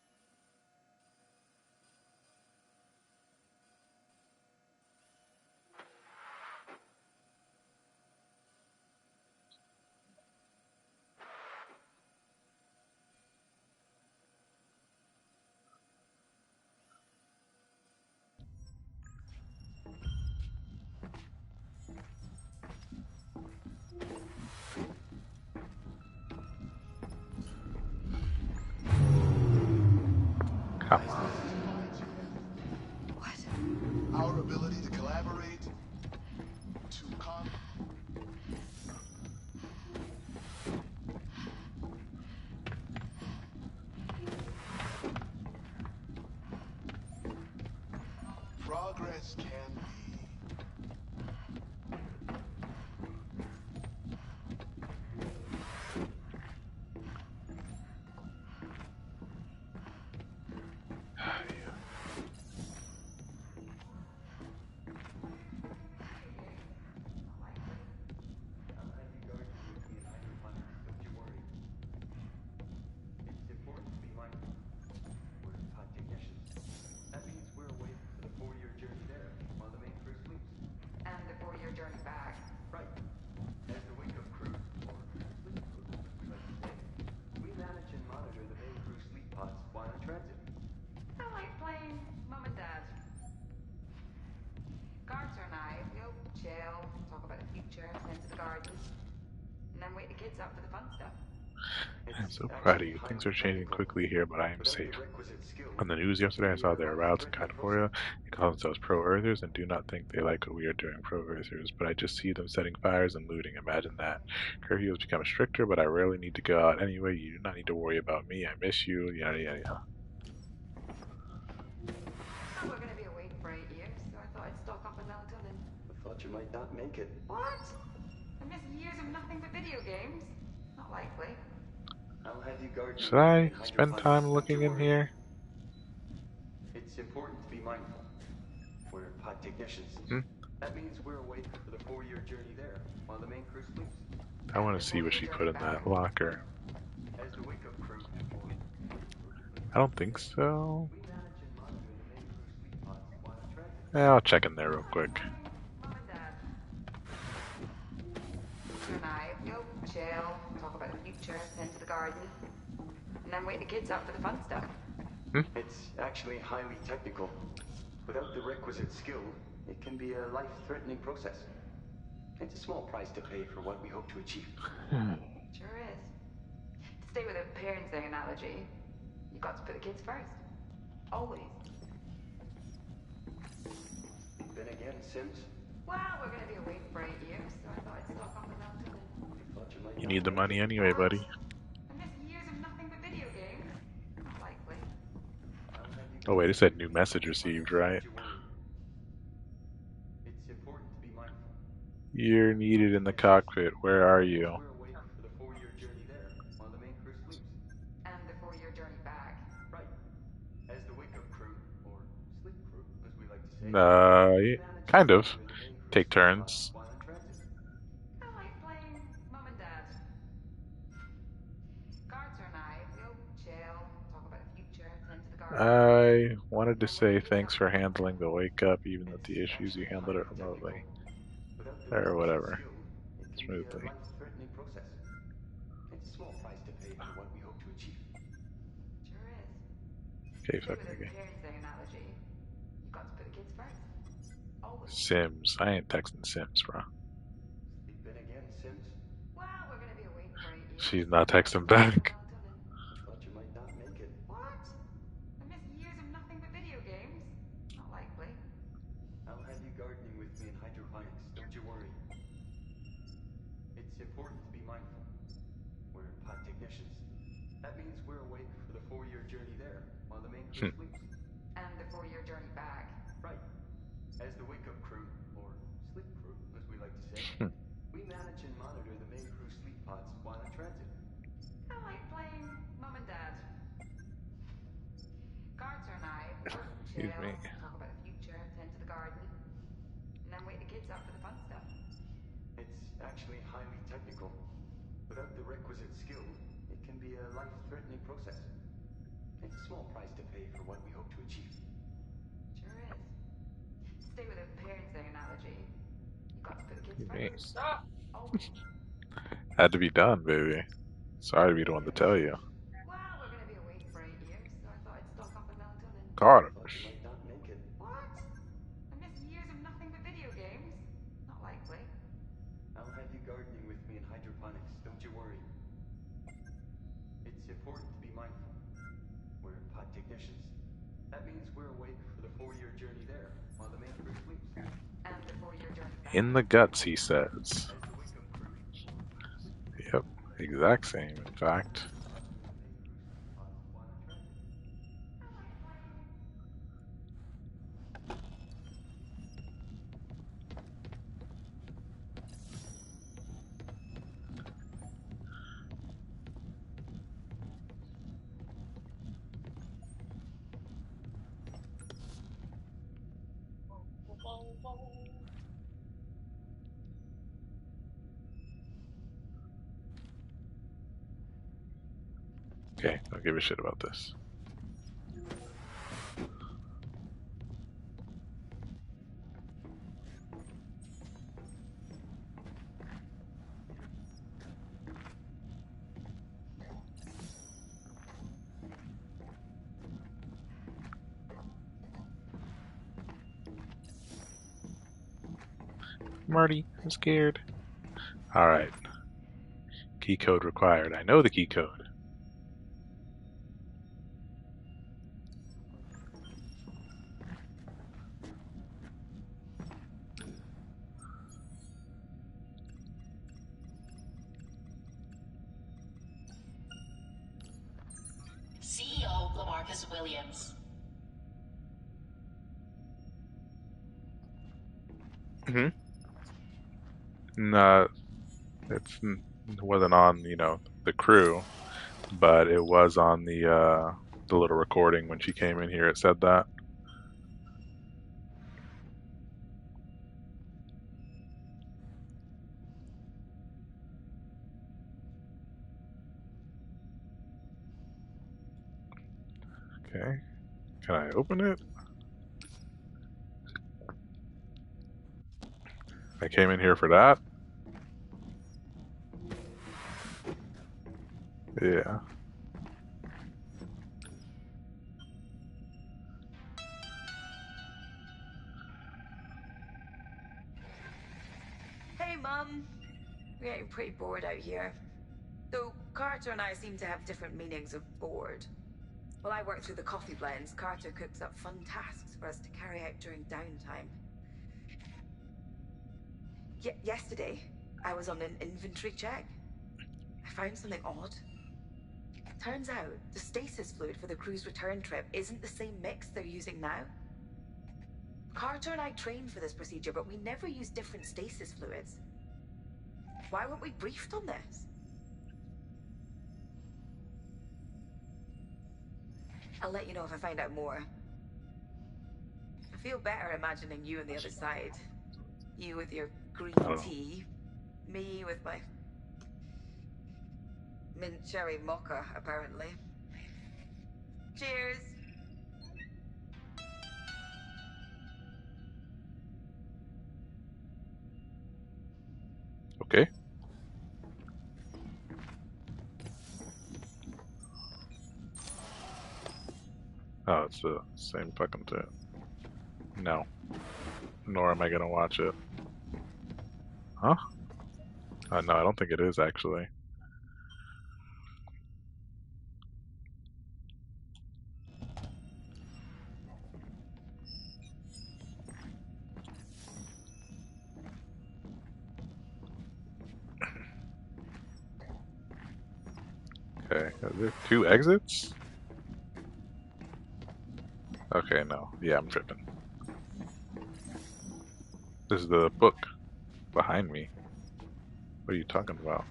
[SPEAKER 1] Come
[SPEAKER 7] Nice
[SPEAKER 1] on.
[SPEAKER 7] message to find you.
[SPEAKER 10] What?
[SPEAKER 7] Our ability to collaborate, to progress can be.
[SPEAKER 3] I'll have you gardening with me in hydroponics, don't you worry. It's important to be mindful. We're pod technicians. That means we're awake for the 4-year journey there, while the main crew sleeps.
[SPEAKER 5] And the 4-year journey back.
[SPEAKER 3] Right. As the wake-up crew, or sleep crew, as we like to say, we manage and monitor the main crew sleep pods while in transit.
[SPEAKER 5] I like playing Mum and Dad. Carter and I, we'll chill, talk about the future, tend to the garden, and then wake the kids up for the fun stuff.
[SPEAKER 1] I'm
[SPEAKER 3] It's
[SPEAKER 1] so proud of
[SPEAKER 3] actually
[SPEAKER 1] you. Things
[SPEAKER 3] highly
[SPEAKER 1] are changing
[SPEAKER 3] technical.
[SPEAKER 1] quickly here, but I am
[SPEAKER 3] Without the
[SPEAKER 1] safe.
[SPEAKER 3] requisite skill,
[SPEAKER 1] On the news
[SPEAKER 3] it can
[SPEAKER 1] yesterday, I
[SPEAKER 3] be
[SPEAKER 1] saw
[SPEAKER 3] a
[SPEAKER 1] there are riots in
[SPEAKER 3] life-threatening process.
[SPEAKER 1] California. They call themselves pro-Earthers and do not think they like what we are doing, pro-Earthers. But I just see them setting fires and looting. Imagine that. Curfew has become stricter, but I rarely need to go out anyway. You do not need to worry about me. I miss you. Yada yada yada.
[SPEAKER 5] Well, we're going to be awake for 8 years, so I thought I'd stock up on melatonin.
[SPEAKER 3] I thought you might not make it.
[SPEAKER 5] What? I miss years of nothing but video games? Not likely.
[SPEAKER 3] I'll have you gardening
[SPEAKER 1] Should
[SPEAKER 3] with me
[SPEAKER 1] I
[SPEAKER 3] in
[SPEAKER 1] spend
[SPEAKER 3] hydroponics,
[SPEAKER 1] time
[SPEAKER 3] don't you
[SPEAKER 1] looking in
[SPEAKER 3] worry.
[SPEAKER 1] here?
[SPEAKER 3] It's important to be mindful. We're pod technicians.
[SPEAKER 1] Hmm?
[SPEAKER 3] That means we're awake for the 4-year journey there, while the main crew sleeps.
[SPEAKER 1] I
[SPEAKER 5] And
[SPEAKER 1] want
[SPEAKER 5] the
[SPEAKER 1] to see what
[SPEAKER 5] 4-year
[SPEAKER 1] she put
[SPEAKER 5] journey
[SPEAKER 1] in
[SPEAKER 5] back.
[SPEAKER 1] that locker.
[SPEAKER 3] As the wake-up crew, or sleep crew, as we
[SPEAKER 1] I
[SPEAKER 3] like
[SPEAKER 1] don't
[SPEAKER 3] to
[SPEAKER 1] think
[SPEAKER 3] say,
[SPEAKER 1] so.
[SPEAKER 3] we manage and monitor the main crew sleep pods while in transit.
[SPEAKER 1] I'll check in there real
[SPEAKER 5] I like
[SPEAKER 1] quick.
[SPEAKER 5] playing Mum and Dad. Carter and I, we'll chill, talk about the future, tend to the garden, and then wake the kids up for the fun stuff.
[SPEAKER 3] It's actually highly technical. Without the requisite skill, it can be a life-threatening process. It's a small price to pay for what we hope to achieve.
[SPEAKER 5] Sure is. To stay with a parenting analogy, you've got to put the kids first. Always.
[SPEAKER 3] Then again, Sims,
[SPEAKER 5] Well, we're going to be awake for 8 years, so I thought I'd stock up on melatonin.
[SPEAKER 3] I thought you might
[SPEAKER 1] You
[SPEAKER 3] not
[SPEAKER 1] need the
[SPEAKER 3] make
[SPEAKER 1] money
[SPEAKER 3] it.
[SPEAKER 1] anyway,
[SPEAKER 5] What?
[SPEAKER 1] buddy.
[SPEAKER 5] I miss years of nothing but video games? Not likely.
[SPEAKER 3] I'll have you
[SPEAKER 1] Oh wait, it
[SPEAKER 3] gardening
[SPEAKER 1] said
[SPEAKER 3] with
[SPEAKER 1] new
[SPEAKER 3] me in
[SPEAKER 1] message received,
[SPEAKER 3] hydroponics,
[SPEAKER 1] right?
[SPEAKER 3] don't you worry. It's important to be mindful.
[SPEAKER 1] You're
[SPEAKER 3] We're pod
[SPEAKER 1] needed in the
[SPEAKER 3] technicians.
[SPEAKER 1] cockpit. Where are
[SPEAKER 3] That means
[SPEAKER 1] you?
[SPEAKER 3] we're awake for the 4-year journey there, while the main crew sleeps.
[SPEAKER 5] And the 4-year journey back.
[SPEAKER 3] Right. As the wake-up crew, or sleep crew, as we like to say, we manage and
[SPEAKER 1] Kind of.
[SPEAKER 3] monitor the main crew
[SPEAKER 1] Take
[SPEAKER 3] sleep pods
[SPEAKER 1] turns.
[SPEAKER 3] while in transit.
[SPEAKER 5] I like playing Mum and Dad. Carter and I, we'll chill, talk about the future, tend to the garden,
[SPEAKER 1] I wanted
[SPEAKER 5] and
[SPEAKER 1] to
[SPEAKER 5] then wake
[SPEAKER 1] say
[SPEAKER 5] the kids
[SPEAKER 1] thanks
[SPEAKER 5] up
[SPEAKER 1] for
[SPEAKER 5] for the fun
[SPEAKER 1] handling
[SPEAKER 5] stuff.
[SPEAKER 1] the wake up, even with the
[SPEAKER 3] It's
[SPEAKER 1] issues you
[SPEAKER 3] actually
[SPEAKER 1] handled it
[SPEAKER 3] highly technical.
[SPEAKER 1] remotely.
[SPEAKER 3] Without the
[SPEAKER 1] Or
[SPEAKER 3] requisite
[SPEAKER 1] whatever.
[SPEAKER 3] skill, it can be a
[SPEAKER 1] Smoothly.
[SPEAKER 3] life-threatening process. It's a small price to pay for what we hope to achieve.
[SPEAKER 5] Sure is.
[SPEAKER 1] Okay,
[SPEAKER 5] To stay with
[SPEAKER 1] fucking
[SPEAKER 5] a
[SPEAKER 1] okay.
[SPEAKER 5] parenting analogy, you've got to put the kids first. Always.
[SPEAKER 1] Sims. I ain't texting Sims, bro.
[SPEAKER 3] Sleep in again, Sims.
[SPEAKER 5] Well, we're going to be awake for 8 years,
[SPEAKER 1] She's
[SPEAKER 5] so I
[SPEAKER 1] not
[SPEAKER 5] thought I'd
[SPEAKER 1] texting
[SPEAKER 5] stock up on
[SPEAKER 1] back.
[SPEAKER 5] melatonin.
[SPEAKER 3] I thought you might not make it.
[SPEAKER 5] What? I miss years of nothing but video games? Not likely.
[SPEAKER 3] I'll have you gardening with me in hydroponics. It's important to be mindful. We're pod technicians. That means we're awake for the 4-year journey there, while the main crew sleeps.
[SPEAKER 5] And the 4-year journey back.
[SPEAKER 3] Right. As the wake-up crew, or sleep crew, as we like to say, we manage and monitor the main crew sleep pods while in transit.
[SPEAKER 5] I like playing Mum and Dad. Carter and I work,
[SPEAKER 1] Excuse
[SPEAKER 5] chill,
[SPEAKER 1] me.
[SPEAKER 5] talk about the future, tend to the garden, and then wake the kids up for the fun stuff.
[SPEAKER 3] It's actually highly technical. Without the requisite skill, it can be a life-threatening process. It's a small price to pay for what we hope to achieve.
[SPEAKER 5] Sure is. To stay with a parenting analogy, you got to put the kids
[SPEAKER 1] Excuse me.
[SPEAKER 5] first. Stop! Always.
[SPEAKER 1] Had to be done, baby. Sorry to be the one to tell you.
[SPEAKER 5] Well, we're going to be awake for 8 years, so I thought I'd stock up on melatonin.
[SPEAKER 1] Carter.
[SPEAKER 3] Thought you might not make it.
[SPEAKER 5] What? I missed years of nothing but video games? Not likely.
[SPEAKER 3] I'll have you gardening with me in hydroponics, don't you worry. It's important to be mindful. We're pod technicians. That means we're awake for the 4-year journey there, while the main crew sleeps.
[SPEAKER 5] And the 4-year journey back.
[SPEAKER 1] In the guts, he says.
[SPEAKER 3] As the wake-up crew,
[SPEAKER 1] Yep, exact same, in fact. Okay, don't give a shit about this. Marty, I'm scared. Alright. Key code required. I know the key code.
[SPEAKER 15] CEO Lamarcus Williams.
[SPEAKER 1] No, it wasn't on, the crew, but it was on the little recording when she came in here. It said that. Okay. Can I open it? I came in here for that? Yeah.
[SPEAKER 4] Hey, Mum. We're getting pretty bored out here. Though Carter and I seem to have different meanings of bored. While I work through the coffee blends, Carter cooks up fun tasks for us to carry out during downtime. Yesterday, I was on an inventory check. I found something odd. Turns out, the stasis fluid for the crew's return trip isn't the same mix they're using now. Carter and I trained for this procedure, but we never used different stasis fluids. Why weren't we briefed on this? I'll let you know if I find out more. I feel better imagining you on the other side. You with your green
[SPEAKER 1] I don't know.
[SPEAKER 4] tea. Me with my mint cherry mocha, apparently. Cheers!
[SPEAKER 1] Okay. Oh, it's the same fucking thing. No. Nor am I gonna watch it. Huh? No, I don't think it is, actually. Okay, are there 2 exits? Okay, no. Yeah, I'm tripping. This is the book behind me. What are you talking about?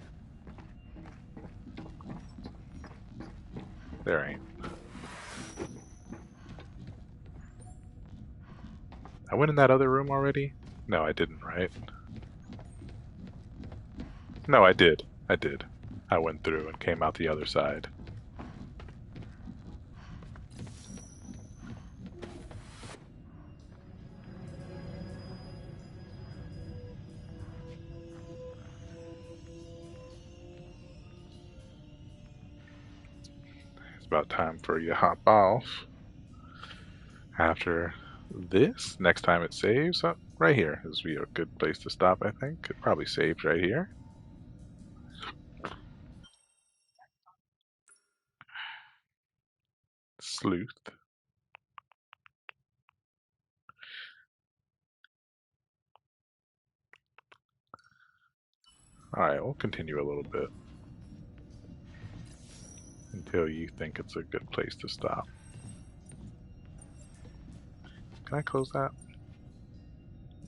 [SPEAKER 1] There ain't. I went in that other room already? No, I didn't, right? No, I did. I did. I went through and came out the other side. It's about time for you to hop off. After this, next time it saves, right here. This would be a good place to stop, I think. It probably saved right here. Sleuth. Alright, we'll continue a little bit until you think it's a good place to stop. Can I close that?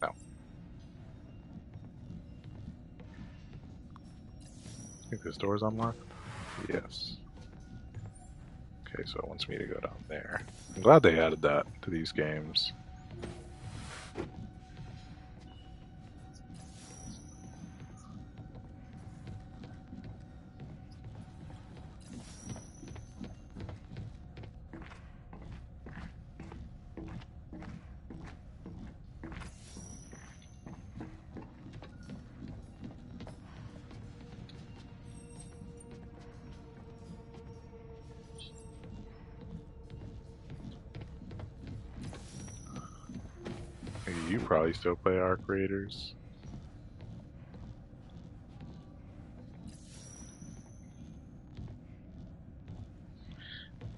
[SPEAKER 1] No. I think this door's unlocked? Yes. Okay, so it wants me to go down there. I'm glad they added that to these games. You probably still play Arc Raiders.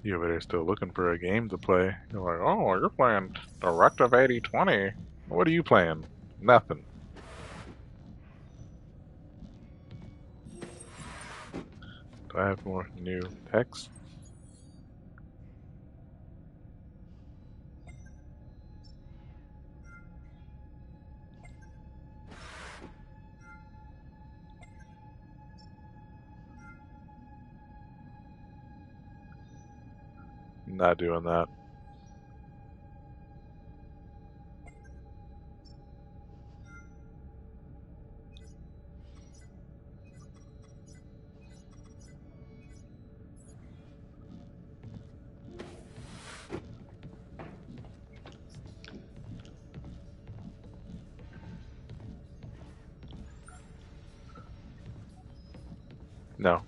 [SPEAKER 1] You over there still looking for a game to play. You're like, oh, you're playing Directive 8020. What are you playing? Nothing. Do I have more new text? Not doing that. No.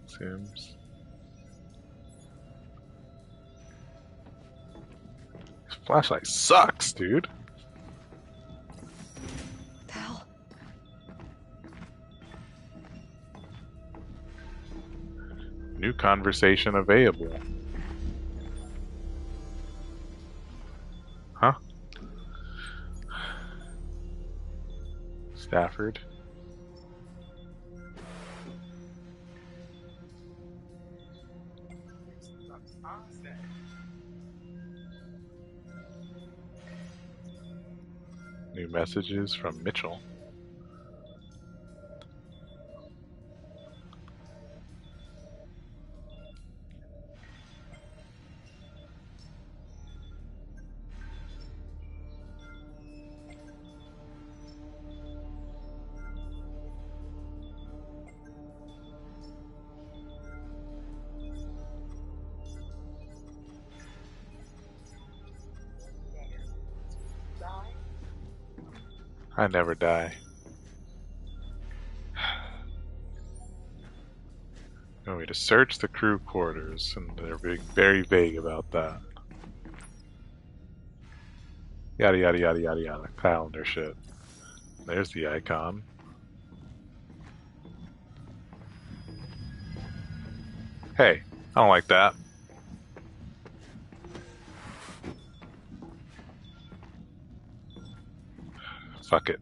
[SPEAKER 1] Sims. This flashlight sucks, dude.
[SPEAKER 10] Hell.
[SPEAKER 1] New conversation available. Huh? Stafford. New messages from Mitchell. I never die. You want me to search the crew quarters, and they're being very vague about that. Yada yada yada yada yada. Calendar shit. There's the icon. Hey, I don't like that. Fuck it.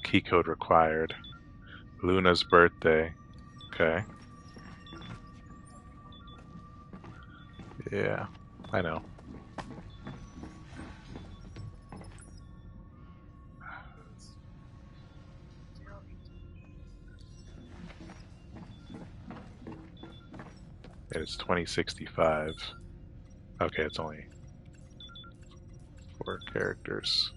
[SPEAKER 1] Key code required. Luna's birthday. Okay. Yeah, I know. It's 2065. Okay, it's only 4 characters.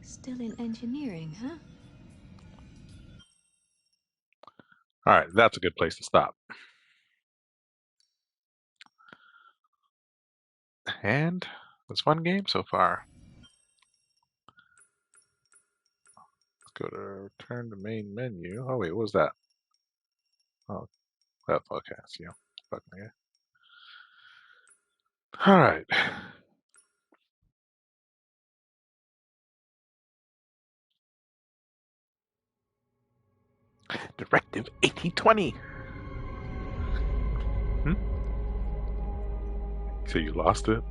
[SPEAKER 2] Still in engineering, huh?
[SPEAKER 1] Alright, that's a good place to stop. And it's a fun game so far. Let's go to return to main menu. Oh wait, what was that? Oh, that's okay. I see you. Fucking yeah. Alright. Directive 1820. So you lost it?